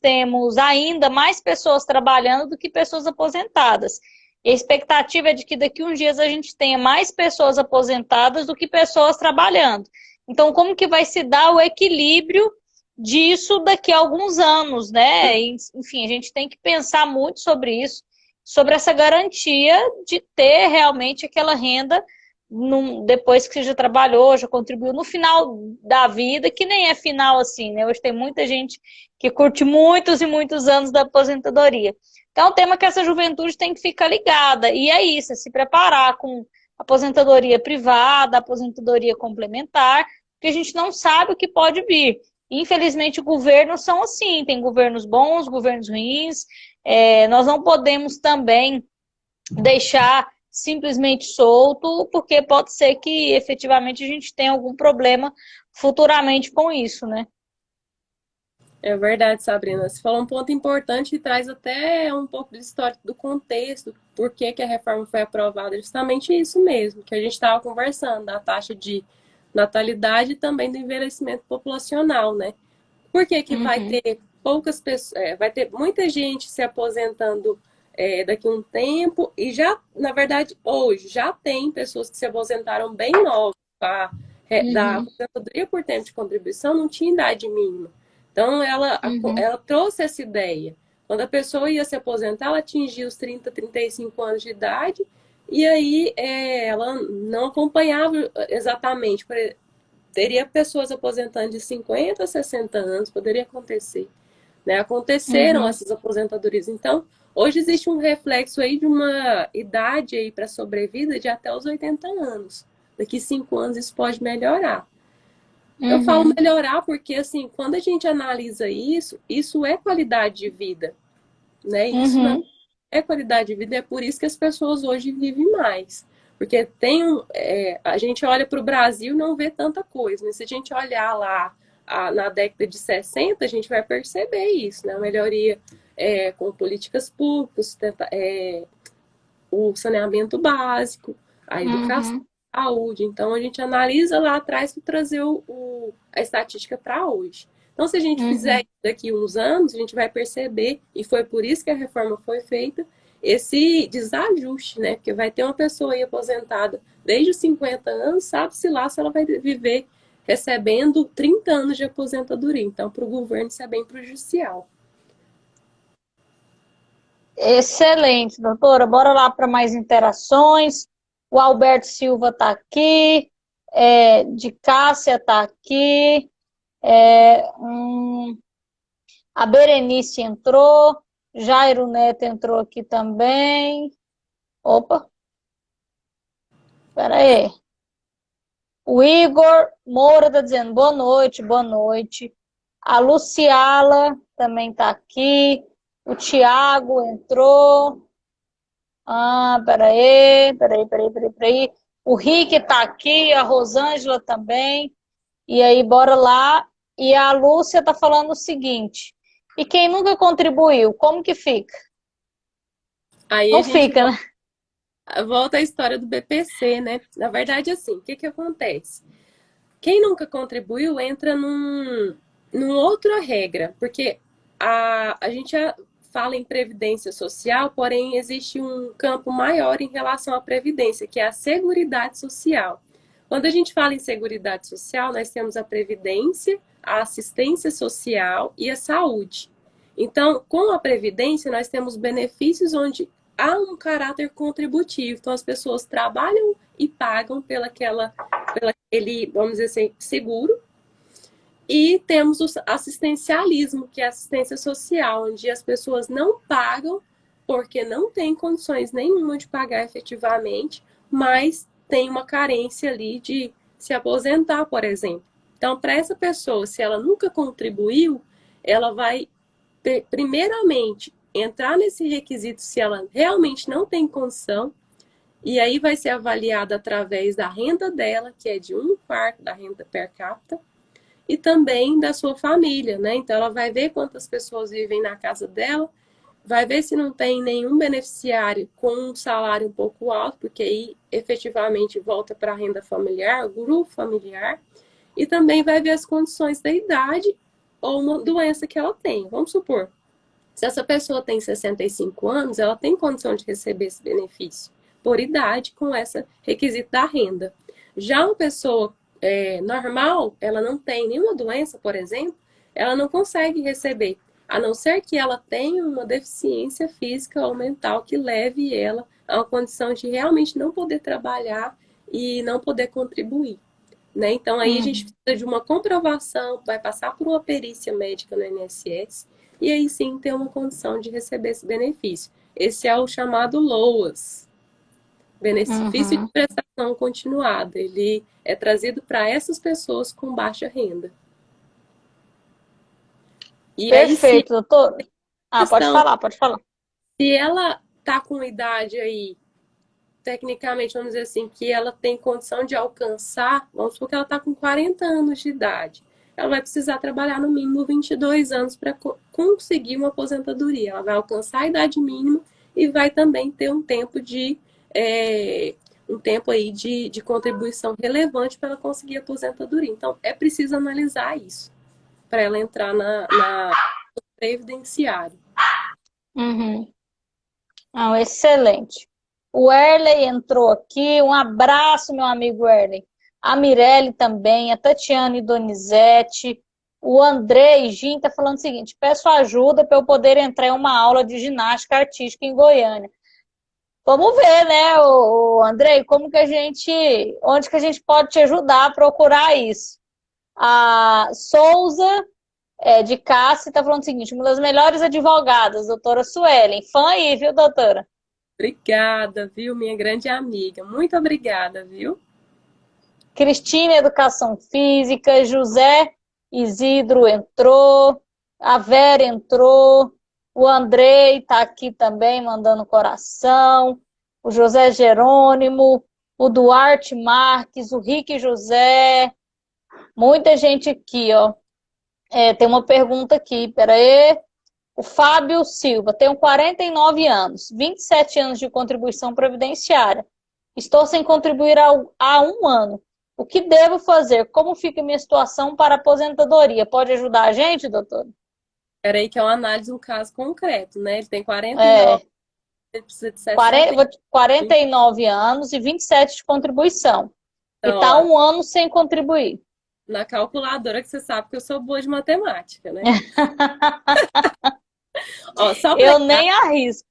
[SPEAKER 1] temos ainda mais pessoas trabalhando do que pessoas aposentadas. E a expectativa é de que daqui a uns dias a gente tenha mais pessoas aposentadas do que pessoas trabalhando. Então, como que vai se dar o equilíbrio disso daqui a alguns anos, né? Enfim, a gente tem que pensar muito sobre isso, sobre essa garantia de ter realmente aquela renda depois que você já trabalhou, já contribuiu no final da vida, que nem é final assim, né? Hoje tem muita gente que curte muitos e muitos anos da aposentadoria. Então, é um tema que essa juventude tem que ficar ligada. E é isso, é se preparar com aposentadoria privada, aposentadoria complementar, porque a gente não sabe o que pode vir. Infelizmente, governos são assim, tem governos bons, governos ruins. Nós não podemos também deixar simplesmente solto, porque pode ser que efetivamente a gente tenha algum problema futuramente com isso, né?
[SPEAKER 2] É verdade, Sabrina. Você falou um ponto importante e traz até um pouco de história do contexto, por que a reforma foi aprovada. Justamente isso mesmo, que a gente estava conversando, da taxa de natalidade e também do envelhecimento populacional, né? Por que vai ter poucas pessoas, vai ter muita gente se aposentando daqui a um tempo e já, na verdade, hoje já tem pessoas que se aposentaram bem novas, da aposentadoria por tempo de contribuição não tinha idade mínima. Então, ela trouxe essa ideia. Quando a pessoa ia se aposentar, ela atingia os 30, 35 anos de idade, e aí ela não acompanhava exatamente. Teria pessoas aposentando de 50 a 60 anos, poderia acontecer. Né? Aconteceram essas aposentadorias. Então, hoje existe um reflexo aí de uma idade aí para sobrevida de até os 80 anos. Daqui 5 anos isso pode melhorar. Eu falo melhorar porque, assim, quando a gente analisa isso é qualidade de vida, né? Isso não é qualidade de vida, é por isso que as pessoas hoje vivem mais. Porque a gente olha para o Brasil e não vê tanta coisa, mas se a gente olhar lá na década de 60, a gente vai perceber isso, né? A melhoria com políticas públicas, o saneamento básico, a educação, saúde. Então, a gente analisa lá atrás para trazer a estatística para hoje. Então, se a gente fizer
[SPEAKER 1] Uhum.
[SPEAKER 2] isso daqui uns anos, a gente vai perceber, e foi por isso que a reforma foi feita, esse desajuste, né? Porque vai ter uma pessoa aí aposentada desde os 50 anos, sabe-se lá se ela vai viver recebendo 30 anos de aposentadoria. Então, para o governo, isso é bem prejudicial.
[SPEAKER 1] Excelente, doutora. Bora lá para mais interações. O Alberto Silva está aqui, de Cássia está aqui, a Berenice entrou, Jairo Neto entrou aqui também. Opa, pera aí. O Igor Moura está dizendo boa noite, boa noite. A Luciala também está aqui. O Tiago entrou. Ah, peraí. O Rick tá aqui, a Rosângela também. E aí, bora lá. E a Lúcia tá falando o seguinte: e quem nunca contribuiu, como que fica?
[SPEAKER 2] Aí a
[SPEAKER 1] Não
[SPEAKER 2] gente
[SPEAKER 1] fica, né?
[SPEAKER 2] volta à história do BPC, né? Na verdade, assim, o que que acontece? Quem nunca contribuiu entra numa outra regra, porque a gente fala em previdência social, porém existe um campo maior em relação à previdência, que é a seguridade social. Quando a gente fala em seguridade social, nós temos a previdência, a assistência social e a saúde. Então, com a previdência, nós temos benefícios onde há um caráter contributivo. Então, as pessoas trabalham e pagam pela aquele, vamos dizer assim, seguro. E temos o assistencialismo, que é a assistência social, onde as pessoas não pagam porque não têm condições nenhuma de pagar efetivamente, mas tem uma carência ali de se aposentar, por exemplo. Então, para essa pessoa, se ela nunca contribuiu, ela vai, primeiramente, entrar nesse requisito se ela realmente não tem condição, e aí vai ser avaliada através da renda dela, que é de 1/4 da renda per capita, e também da sua família, né? Então ela vai ver quantas pessoas vivem na casa dela, vai ver se não tem nenhum beneficiário com um salário um pouco alto, porque aí efetivamente volta para a renda familiar, o grupo familiar, e também vai ver as condições da idade ou uma doença que ela tem. Vamos supor, se essa pessoa tem 65 anos, ela tem condição de receber esse benefício por idade com esse requisito da renda. Já uma pessoa normal, ela não tem nenhuma doença, por exemplo, ela não consegue receber, a não ser que ela tenha uma deficiência física ou mental que leve ela a uma condição de realmente não poder trabalhar e não poder contribuir. Né? Então, aí a gente
[SPEAKER 1] Uhum.
[SPEAKER 2] precisa de uma comprovação, vai passar por uma perícia médica no INSS, e aí sim ter uma condição de receber esse benefício. Esse é o chamado LOAS, benefício de
[SPEAKER 1] Uhum.
[SPEAKER 2] prestação continuada. Ele é trazido para essas pessoas com baixa renda. E aí sim,
[SPEAKER 1] Perfeito, doutor. Ah, pode
[SPEAKER 2] questão,
[SPEAKER 1] falar, pode falar.
[SPEAKER 2] se ela está com idade aí, tecnicamente, vamos dizer assim, que ela tem condição de alcançar, vamos supor que ela está com 40 anos de idade. Ela vai precisar trabalhar no mínimo 22 anos para conseguir uma aposentadoria. Ela vai alcançar a idade mínima e vai também ter um tempo aí de contribuição relevante para ela conseguir a aposentadoria. Então, é preciso analisar isso para ela entrar na previdenciário.
[SPEAKER 1] Uhum. Ah, excelente. O Erley entrou aqui. Um abraço, meu amigo Erley. A Mirelle também, a Tatiane Donizete, o André Gin está falando o seguinte: peço ajuda para eu poder entrar em uma aula de ginástica artística em Goiânia. Vamos ver, né, o Andrei, onde que a gente pode te ajudar a procurar isso. A Souza, de Cássia, está falando o seguinte: uma das melhores advogadas, doutora Suelen. Fã aí, viu, doutora?
[SPEAKER 2] Obrigada, viu, minha grande amiga. Muito obrigada, viu?
[SPEAKER 1] Cristina, Educação Física. José Isidro entrou. A Vera entrou. O Andrei está aqui também, mandando coração. O José Jerônimo. O Duarte Marques. O Rick José. Muita gente aqui, ó. Tem uma pergunta aqui, peraí. O Fábio Silva, tenho 49 anos, 27 anos de contribuição previdenciária. Estou sem contribuir há um ano. O que devo fazer? Como fica minha situação para aposentadoria? Pode ajudar a gente, doutor?
[SPEAKER 2] Peraí, que é uma análise do caso concreto, né? Ele tem 49,
[SPEAKER 1] É,
[SPEAKER 2] ele precisa de 60.
[SPEAKER 1] 49 anos e 27 de contribuição. E
[SPEAKER 2] Então,
[SPEAKER 1] tá
[SPEAKER 2] ó,
[SPEAKER 1] um ano sem contribuir.
[SPEAKER 2] na calculadora que você sabe que eu sou boa de matemática, né? Ó,
[SPEAKER 1] Eu nem arrisco.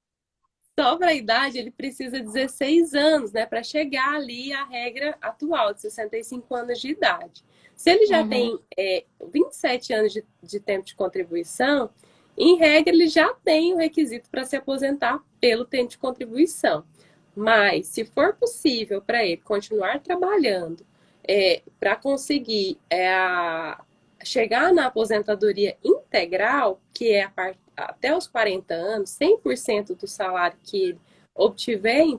[SPEAKER 2] só para a idade ele precisa de 16 anos, né, para chegar ali à regra atual de 65 anos de idade. Se ele já
[SPEAKER 1] Uhum,
[SPEAKER 2] tem 27 anos de tempo de contribuição, em regra ele já tem o requisito para se aposentar pelo tempo de contribuição. Mas, se for possível para ele continuar trabalhando para conseguir chegar na aposentadoria integral, que é até os 40 anos, 100% do salário que ele obtiver de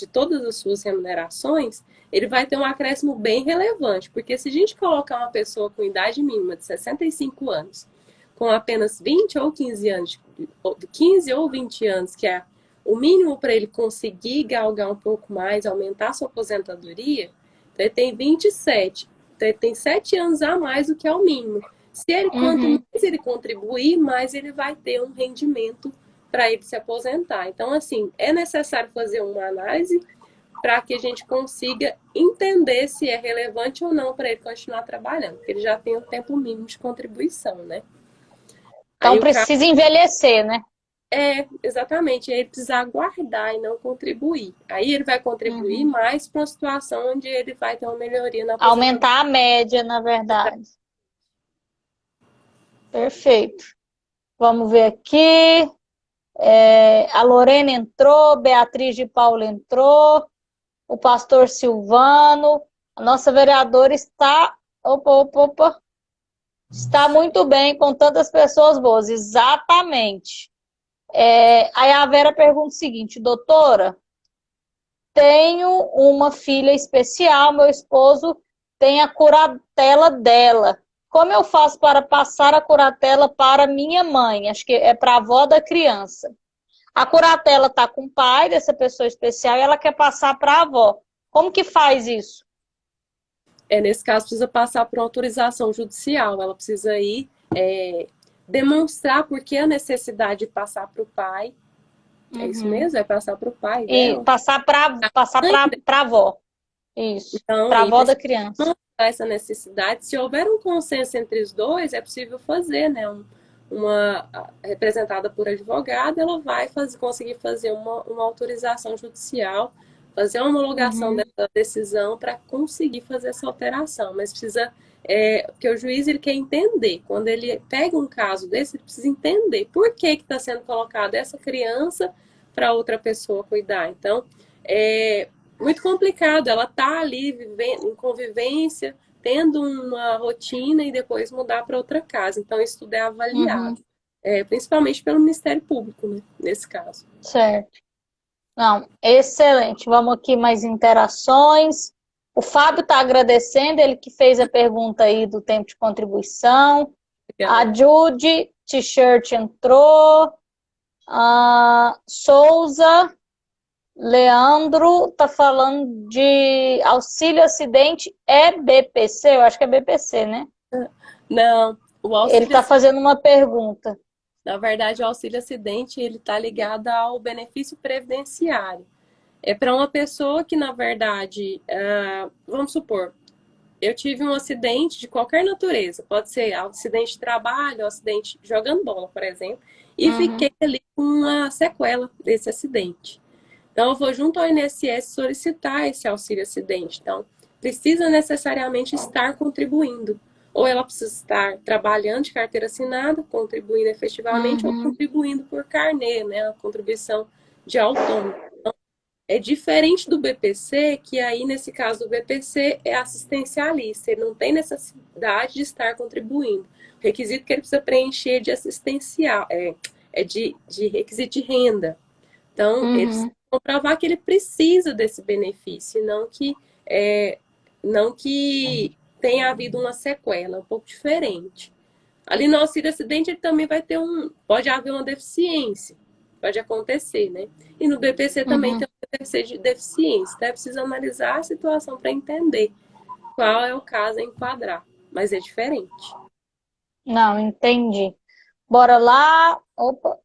[SPEAKER 2] todas as suas remunerações, ele vai ter um acréscimo bem relevante, porque se a gente colocar uma pessoa com idade mínima de 65 anos, com apenas 20 ou 15 anos, 15 ou 20 anos, que é o mínimo para ele conseguir galgar um pouco mais, aumentar sua aposentadoria, então ele tem 27. Então ele tem 7 anos a mais do que é o mínimo. Se ele, quanto
[SPEAKER 1] uhum.
[SPEAKER 2] mais ele contribuir, mais ele vai ter um rendimento para ele se aposentar. Então, assim, é necessário fazer uma análise para que a gente consiga entender se é relevante ou não para ele continuar trabalhando, porque ele já tem o tempo mínimo de contribuição, né?
[SPEAKER 1] Então
[SPEAKER 2] Aí o cara
[SPEAKER 1] precisa envelhecer, né?
[SPEAKER 2] exatamente, ele precisa aguardar e não contribuir. Aí ele vai contribuir
[SPEAKER 1] Uhum.
[SPEAKER 2] mais para uma situação onde ele vai ter uma melhoria na aposentadoria.
[SPEAKER 1] Aumentar a média, na verdade. Perfeito. Vamos ver aqui. A Lorena entrou, Beatriz de Paula entrou, o pastor Silvano, a nossa vereadora está. Opa, opa, opa. Está muito bem com tantas pessoas boas. Exatamente. Aí a Vera pergunta o seguinte, doutora, tenho uma filha especial, meu esposo tem a curatela dela. Como eu faço para passar a curatela para minha mãe? Acho que é para a avó da criança. A curatela está com o pai dessa pessoa especial e ela quer passar para a avó. Como que faz isso?
[SPEAKER 2] Nesse caso, precisa passar por autorização judicial. Ela precisa ir demonstrar por que a necessidade de passar para o pai. É isso
[SPEAKER 1] Uhum.
[SPEAKER 2] mesmo? É passar para o pai
[SPEAKER 1] E
[SPEAKER 2] dela?
[SPEAKER 1] passar para a avó. Isso.
[SPEAKER 2] Então,
[SPEAKER 1] Para a
[SPEAKER 2] aí
[SPEAKER 1] avó da
[SPEAKER 2] precisa
[SPEAKER 1] criança.
[SPEAKER 2] demonstrar essa necessidade. Se houver um consenso entre os dois, é possível fazer, né? Uma representada por advogado, ela vai conseguir fazer uma autorização judicial, fazer uma homologação
[SPEAKER 1] Uhum.
[SPEAKER 2] dessa decisão para conseguir fazer essa alteração. Mas precisa, porque o juiz ele quer entender. Quando ele pega um caso desse, ele precisa entender por que está sendo colocada essa criança para outra pessoa cuidar. Então, muito complicado. Ela está ali vivendo, em convivência, tendo uma rotina e depois mudar para outra casa. Então, isso tudo é
[SPEAKER 1] Uhum.
[SPEAKER 2] avaliado, principalmente pelo Ministério Público, né, nesse caso.
[SPEAKER 1] Certo. Não, excelente. Vamos aqui mais interações. O Fábio está agradecendo, ele que fez a pergunta aí do tempo de contribuição.
[SPEAKER 2] Legal.
[SPEAKER 1] A Judy T-shirt entrou. A Souza Leandro está falando de auxílio acidente é BPC? Eu acho que é BPC, né?
[SPEAKER 2] Não, o
[SPEAKER 1] Ele
[SPEAKER 2] auxílio,
[SPEAKER 1] está fazendo uma pergunta.
[SPEAKER 2] na verdade, o auxílio acidente ele está ligado ao benefício previdenciário. É para uma pessoa que, na verdade, vamos supor, eu tive um acidente de qualquer natureza, pode ser acidente de trabalho, acidente jogando bola, por exemplo, e
[SPEAKER 1] Uhum,
[SPEAKER 2] fiquei ali com uma sequela desse acidente. Então, eu vou junto ao INSS solicitar esse auxílio acidente. Então, precisa necessariamente estar contribuindo. Ou ela precisa estar trabalhando de carteira assinada, contribuindo efetivamente, ou
[SPEAKER 1] uhum,
[SPEAKER 2] contribuindo por carnê, né? A contribuição de autônomo. É diferente do BPC, que aí, nesse caso do BPC, é assistencialista. Ele não tem necessidade de estar contribuindo. O requisito que ele precisa preencher de assistencial, de requisito de renda. Então, ele precisa
[SPEAKER 1] uhum,
[SPEAKER 2] comprovar que ele precisa desse benefício, não que tenha havido uma sequela, um pouco diferente. Ali no auxílio acidente, ele também vai ter pode haver uma deficiência, pode acontecer, né? E no BPC também
[SPEAKER 1] uhum.
[SPEAKER 2] tem uma deve ser de deficiência. Então, é preciso analisar a situação para entender qual é o caso a enquadrar. Mas é diferente.
[SPEAKER 1] Não, entendi. Bora lá. Opa.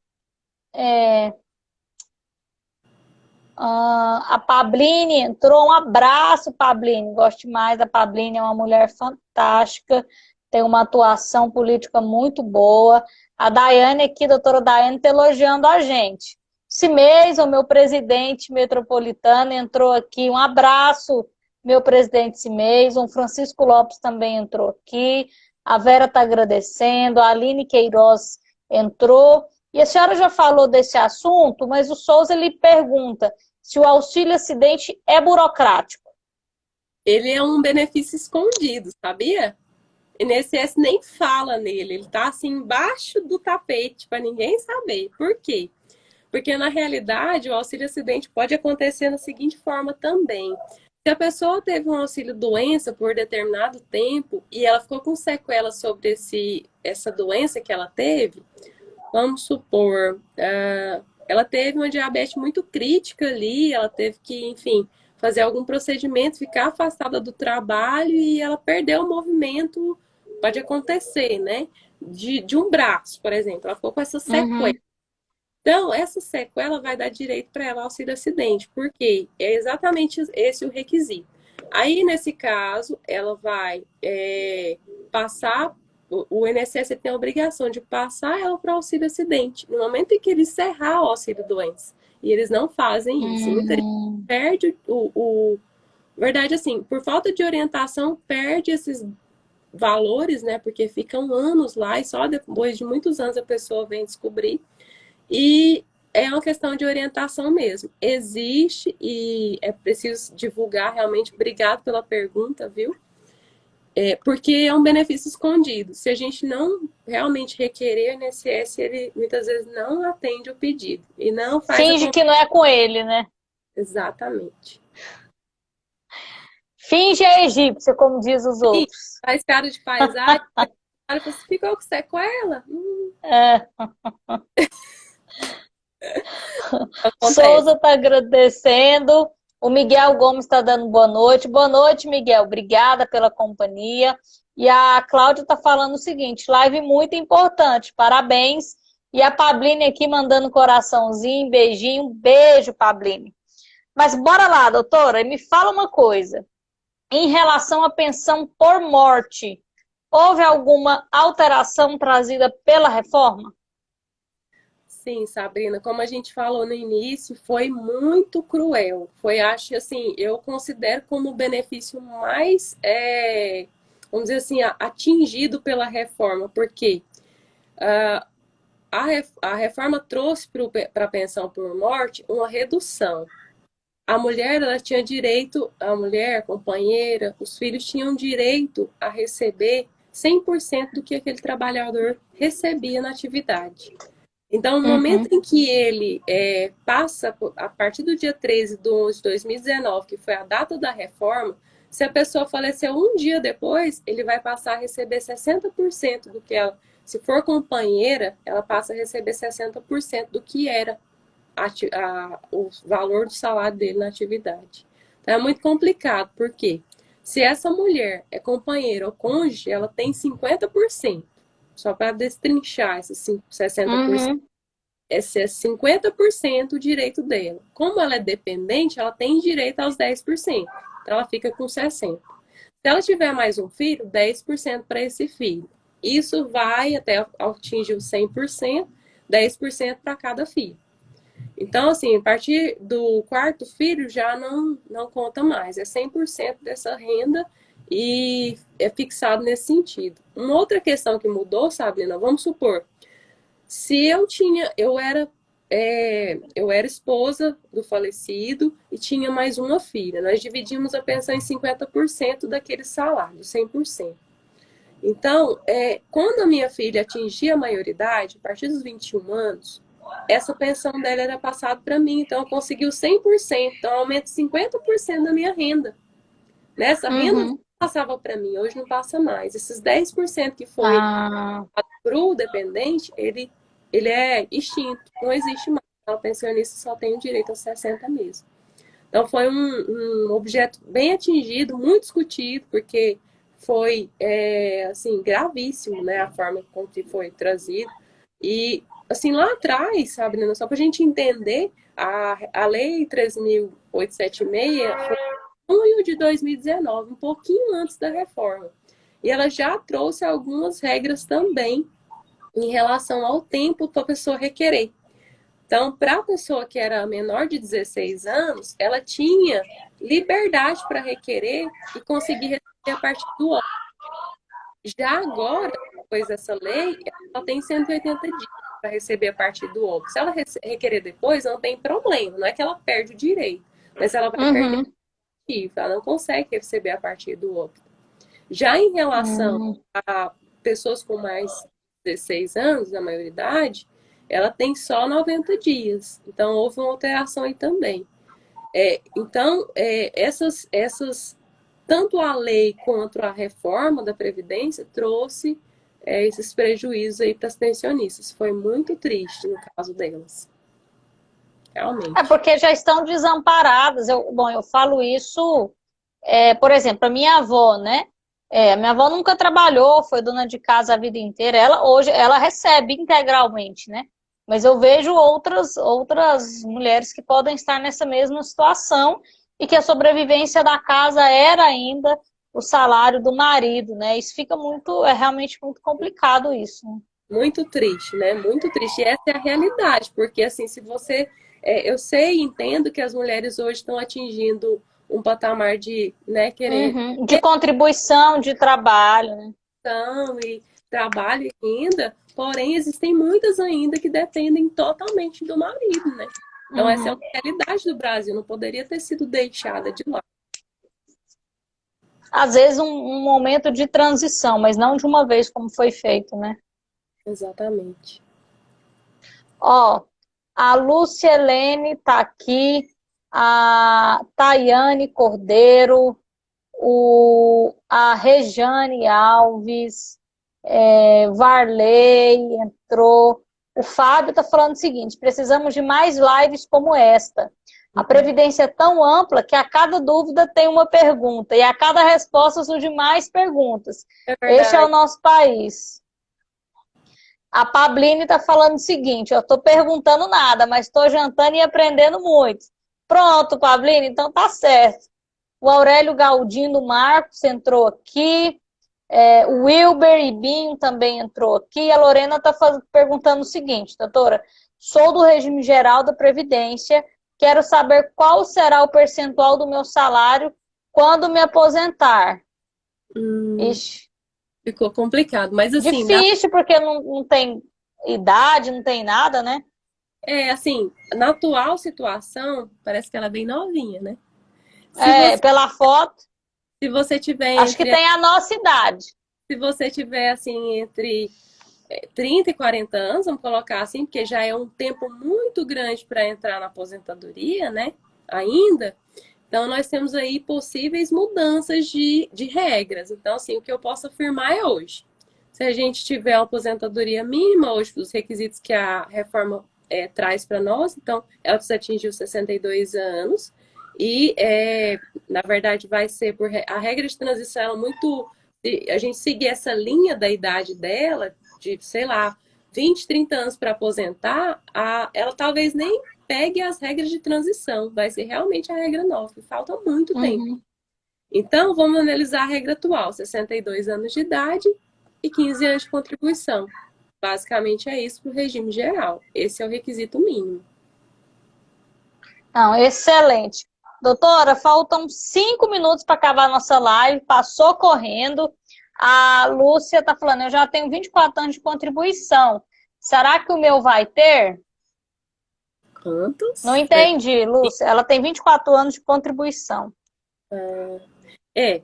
[SPEAKER 1] A Pabline entrou. Um abraço, Pabline. Gosto demais da Pabline, é uma mulher fantástica, tem uma atuação política muito boa. A Daiane aqui, doutora Daiane, está elogiando a gente. Esse mês, o meu presidente metropolitano entrou aqui. Um abraço, meu presidente Cimês. O Francisco Lopes também entrou aqui. A Vera está agradecendo. A Aline Queiroz entrou. E a senhora já falou desse assunto, mas o Souza ele pergunta se o auxílio acidente é burocrático.
[SPEAKER 2] Ele é um benefício escondido, sabia? O INSS nem fala nele, ele está assim embaixo do tapete para ninguém saber. Por quê? Porque na realidade o auxílio acidente pode acontecer da seguinte forma também. Se a pessoa teve um auxílio doença por determinado tempo e ela ficou com sequelas sobre essa doença que ela teve, vamos supor, ela teve uma diabetes muito crítica ali, ela teve que, enfim, fazer algum procedimento, ficar afastada do trabalho e ela perdeu o movimento, pode acontecer, né? De um braço, por exemplo, ela ficou com essa sequela.
[SPEAKER 1] Uhum.
[SPEAKER 2] Então, essa sequela vai dar direito para ela auxílio acidente, porque é exatamente esse o requisito. Aí, nesse caso, ela vai passar, o INSS tem a obrigação de passar ela para o auxílio acidente, no momento em que ele encerrar o auxílio doença. E eles não fazem isso. Muita gente perde verdade, assim, por falta de orientação, perde esses valores, né? Porque ficam anos lá e só depois de muitos anos a pessoa vem descobrir. E é uma questão de orientação mesmo. Existe e é preciso divulgar realmente. Obrigado pela pergunta, viu? Porque é um benefício escondido. Se a gente não realmente requerer o INSS, ele muitas vezes não atende o pedido e não faz
[SPEAKER 1] Finge que não é com ele, né?
[SPEAKER 2] Exatamente.
[SPEAKER 1] Finge a egípcia, como diz os
[SPEAKER 2] Sim,
[SPEAKER 1] outros.
[SPEAKER 2] faz cara de paisagem, cara, você ficou com sequela?
[SPEAKER 1] É.
[SPEAKER 2] Acontece.
[SPEAKER 1] Souza está agradecendo. O Miguel Gomes está dando boa noite. Boa noite, Miguel. Obrigada pela companhia. E a Cláudia está falando o seguinte: live muito importante. Parabéns. E a Pabline aqui mandando coraçãozinho, beijinho. Um beijo, Pabline. Mas bora lá, doutora, e me fala uma coisa. Em relação à pensão por morte, houve alguma alteração trazida pela reforma?
[SPEAKER 2] Sim, Sabrina, como a gente falou no início, foi muito cruel. Foi, acho assim, eu considero como o benefício mais, vamos dizer assim, atingido pela reforma, porque a reforma trouxe para a pensão por morte uma redução. A mulher, ela tinha direito, a mulher, a companheira, os filhos tinham direito a receber 100% do que aquele trabalhador recebia na atividade. Então, no momento em que ele passa, a partir do dia 13 de 11 de 2019, que foi a data da reforma, se a pessoa faleceu um dia depois, ele vai passar a receber 60% do que ela. Se for companheira, ela passa a receber 60% do que era o valor do salário dele na atividade. Então, é muito complicado, porque se essa mulher é companheira ou cônjuge, ela tem 50%. Só para destrinchar esses 60%. Esse é 50% o direito dela. Como ela é dependente, ela tem direito aos 10%. Então, ela fica com 60%. Se ela tiver mais um filho, 10% para esse filho. Isso vai até atingir os 100%, 10% para cada filho. Então, assim, a partir do quarto filho já não conta mais. É 100% dessa renda e é fixado nesse sentido. Uma outra questão que mudou, Sabrina, vamos supor, se eu era esposa do falecido e tinha mais uma filha. Nós dividimos a pensão em 50% daquele salário, 100%. Então, quando a minha filha atingia a maioridade, a partir dos 21 anos, essa pensão dela era passada para mim. Então, eu consegui o 100%. Então, eu aumento 50% da minha renda. Nessa renda passava para mim, hoje não passa mais. Esses 10% que foi para o dependente, ele é extinto, não existe mais. O pensionista só tem o direito aos 60 mesmo. Então, foi um objeto bem atingido, muito discutido, porque foi, assim, gravíssimo, né, a forma como que foi trazido. E, assim, lá atrás, sabe, né, só para a gente entender, a Lei 13.876 foi em junho de 2019, um pouquinho antes da reforma. E ela já trouxe algumas regras também em relação ao tempo para a pessoa requerer. Então, para a pessoa que era menor de 16 anos, ela tinha liberdade para requerer e conseguir receber a partir do óbito. Já agora, depois dessa lei, ela tem 180 dias para receber a partir do óbito. Se ela requerer depois, não tem problema, não é que ela perde o direito, mas ela vai perder
[SPEAKER 1] Uhum.
[SPEAKER 2] o motivo, ela não consegue receber a partir do óbito. Já em relação
[SPEAKER 1] Uhum.
[SPEAKER 2] a pessoas com mais de 16 anos, da maioridade, ela tem só 90 dias. Então, houve uma alteração aí também. Então, tanto a lei quanto a reforma da Previdência trouxe esses prejuízos aí para as pensionistas. Foi muito triste no caso delas,
[SPEAKER 1] É
[SPEAKER 2] realmente.
[SPEAKER 1] porque já estão desamparadas. Bom, eu falo isso, por exemplo, a minha avó, né? A minha avó nunca trabalhou, foi dona de casa a vida inteira. Ela hoje ela recebe integralmente, né? Mas eu vejo outras mulheres que podem estar nessa mesma situação e que a sobrevivência da casa era ainda o salário do marido, né? Isso fica realmente muito complicado isso, né?
[SPEAKER 2] Muito triste, né? Muito triste. E essa é a realidade, porque assim, se você. Eu sei e entendo que as mulheres hoje estão atingindo um patamar de, né, querer
[SPEAKER 1] Uhum. De contribuição de trabalho, né?
[SPEAKER 2] ação e trabalho e renda, porém existem muitas ainda que dependem totalmente do marido, né? Então essa é uma
[SPEAKER 1] Uhum.
[SPEAKER 2] realidade do Brasil, não poderia ter sido deixada de lado.
[SPEAKER 1] Às vezes um momento de transição, mas não de uma vez como foi feito, né?
[SPEAKER 2] Exatamente.
[SPEAKER 1] Ó, a Lúcia Helene tá aqui, a Tayane Cordeiro, a Rejane Alves, Varley entrou. O Fábio está falando o seguinte: precisamos de mais lives como esta. A Previdência é tão ampla que a cada dúvida tem uma pergunta, e a cada resposta surgem mais perguntas.
[SPEAKER 2] É
[SPEAKER 1] Este é o
[SPEAKER 2] verdade.
[SPEAKER 1] nosso país. A Pabline está falando o seguinte: eu estou perguntando nada, mas estou jantando e aprendendo muito. Pronto, Pabline, então tá certo. O Aurélio Galdino Marcos entrou aqui. O Wilber Ibinho também entrou aqui. A Lorena está perguntando o seguinte, doutora: sou do regime geral da Previdência, quero saber qual será o percentual do meu salário quando me aposentar.
[SPEAKER 2] Hum,
[SPEAKER 1] Ixi,
[SPEAKER 2] ficou complicado, mas assim,
[SPEAKER 1] difícil porque não tem idade, não tem nada, né?
[SPEAKER 2] assim, na atual situação, parece que ela é bem novinha, né? Se você,
[SPEAKER 1] Pela foto,
[SPEAKER 2] se você tiver
[SPEAKER 1] acho que
[SPEAKER 2] entre,
[SPEAKER 1] tem a nossa idade.
[SPEAKER 2] se você tiver assim entre 30 e 40 anos, vamos colocar assim, porque já é um tempo muito grande para entrar na aposentadoria, né? Ainda. Então, nós temos aí possíveis mudanças de regras. Então, assim, o que eu posso afirmar é hoje. Se a gente tiver uma aposentadoria mínima, hoje, os requisitos que a reforma traz para nós, então, ela precisa atingir os 62 anos. E, na verdade, vai ser por. A regra de transição ela é muito. Se a gente seguir essa linha da idade dela, de, sei lá, 20, 30 anos para aposentar, ela talvez nem pegue as regras de transição. Vai ser realmente a regra nova, e falta muito tempo.
[SPEAKER 1] Uhum.
[SPEAKER 2] Então, vamos analisar a regra atual: 62 anos de idade e 15 anos de contribuição. Basicamente é isso para o regime geral. Esse é o requisito mínimo.
[SPEAKER 1] Não, excelente. Doutora, faltam 5 minutos para acabar a nossa live, passou correndo. A Lúcia está falando, eu já tenho 24 anos de contribuição. Será que o meu vai ter? Não
[SPEAKER 2] Quantos?
[SPEAKER 1] entendi, Lúcia. Ela tem 24 anos de contribuição.
[SPEAKER 2] É,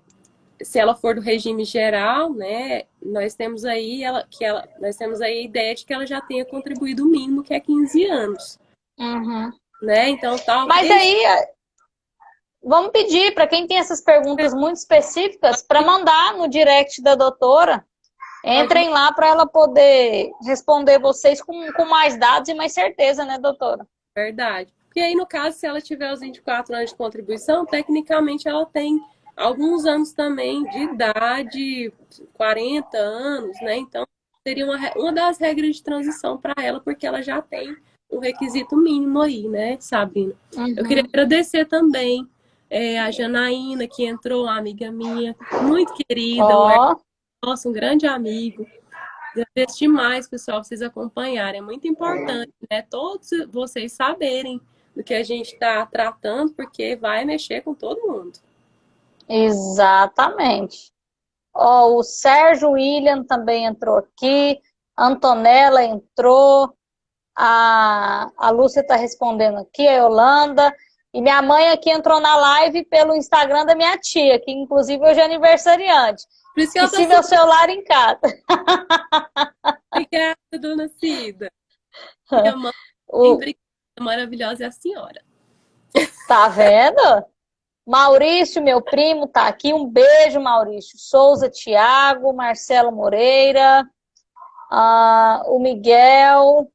[SPEAKER 2] se ela for do regime geral, né, nós temos aí nós temos aí a ideia de que ela já tenha contribuído o mínimo, que é 15 anos,
[SPEAKER 1] Uhum.
[SPEAKER 2] né? Então,
[SPEAKER 1] Mas
[SPEAKER 2] talvez
[SPEAKER 1] aí, vamos pedir para quem tem essas perguntas muito específicas para mandar no direct da doutora.
[SPEAKER 2] pode,
[SPEAKER 1] Entrem lá para ela poder responder vocês com mais dados e mais certeza, né, doutora?
[SPEAKER 2] verdade. Porque aí, no caso, se ela tiver os 24 anos de contribuição, tecnicamente ela tem alguns anos também de idade, 40 anos, né? Então, seria uma das regras de transição para ela, porque ela já tem um requisito mínimo aí, né, Sabrina? Eu queria
[SPEAKER 1] Uhum.
[SPEAKER 2] agradecer também a Janaína, que entrou, uma amiga minha, muito querida, o
[SPEAKER 1] Ó,
[SPEAKER 2] nosso um grande amigo. Agradeço demais, pessoal, vocês acompanharem. É muito importante, né? Todos vocês saberem do que a gente está tratando, porque vai mexer com todo mundo.
[SPEAKER 1] exatamente. Ó, o Sérgio William também entrou aqui, a Antonella entrou, a Lúcia está respondendo aqui, a Yolanda, e minha mãe aqui entrou na live pelo Instagram da minha tia, que inclusive hoje é aniversariante.
[SPEAKER 2] Por isso que ela está
[SPEAKER 1] Esqueci meu
[SPEAKER 2] super
[SPEAKER 1] celular em casa.
[SPEAKER 2] obrigada, dona Cida. Minha mãe,
[SPEAKER 1] O,
[SPEAKER 2] maravilhosa é a senhora.
[SPEAKER 1] tá vendo? Maurício, meu primo, tá aqui. Um beijo, Maurício. Souza, Tiago, Marcelo Moreira, o Miguel.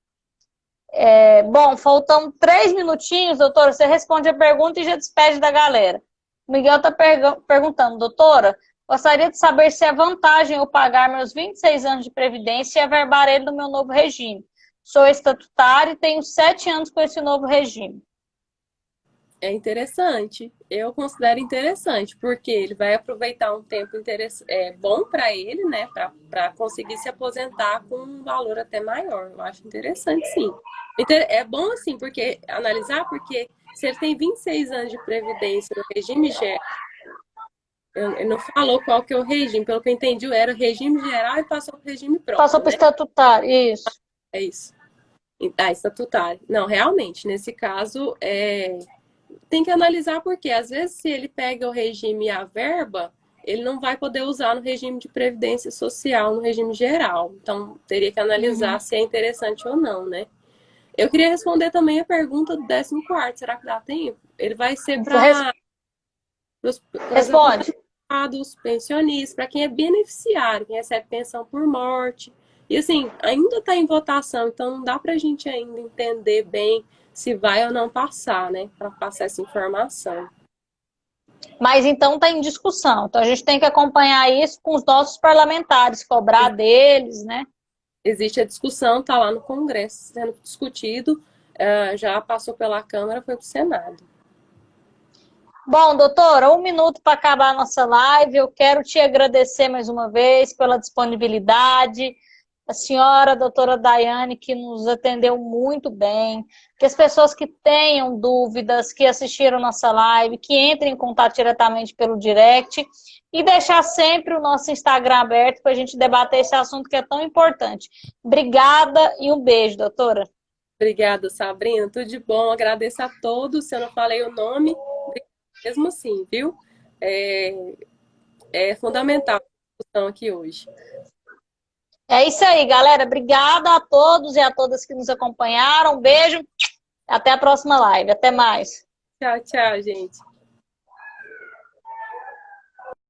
[SPEAKER 1] Bom, faltam 3 minutinhos, doutora. Você responde a pergunta e já despede da galera. O Miguel está perguntando, doutora, gostaria de saber se é vantagem eu pagar meus 26 anos de previdência e averbar ele no meu novo regime. Sou estatutário e tenho 7 anos com esse novo regime.
[SPEAKER 2] É interessante. Eu considero interessante, porque ele vai aproveitar um tempo bom para ele, né? Para conseguir se aposentar com um valor até maior. Eu acho interessante, sim. É bom, assim, porque analisar, porque se ele tem 26 anos de previdência no regime geral, ele não falou qual que é o regime, pelo que eu entendi, era o regime geral e passou para o regime
[SPEAKER 1] Passou
[SPEAKER 2] próprio,
[SPEAKER 1] para o
[SPEAKER 2] né?
[SPEAKER 1] estatutário, isso.
[SPEAKER 2] É isso. Ah, estatutário. Não, realmente, nesse caso, tem que analisar porque, às vezes, se ele pega o regime e a verba, ele não vai poder usar no regime de previdência social, no regime geral. Então, teria que analisar se é interessante ou não, né? Eu queria responder também a pergunta do 14º. Será que dá tempo? Ele vai ser para os
[SPEAKER 1] Responde.
[SPEAKER 2] aposentados, pensionistas, para quem é beneficiário, quem recebe pensão por morte. E assim, ainda está em votação, então não dá para a gente ainda entender bem se vai ou não passar, né? Para passar essa informação.
[SPEAKER 1] Mas então está em discussão. Então a gente tem que acompanhar isso com os nossos parlamentares, cobrar deles, né?
[SPEAKER 2] Existe a discussão, está lá no Congresso sendo discutido, já passou pela Câmara, foi para o Senado.
[SPEAKER 1] Bom, doutora, 1 minuto para acabar a nossa live. Eu quero te agradecer mais uma vez pela disponibilidade. A senhora, a doutora Daiane, que nos atendeu muito bem. Que as pessoas que tenham dúvidas, que assistiram nossa live, que entrem em contato diretamente pelo direct e deixar sempre o nosso Instagram aberto para a gente debater esse assunto que é tão importante. Obrigada e um beijo, doutora.
[SPEAKER 2] Obrigada, Sabrina. Tudo de bom. Agradeço a todos. Se eu não falei o nome, mesmo assim, viu? É, é fundamental a discussão aqui hoje.
[SPEAKER 1] É isso aí, galera. Obrigada a todos e a todas que nos acompanharam. Um beijo. Até a próxima live. Até mais.
[SPEAKER 2] Tchau, tchau, gente.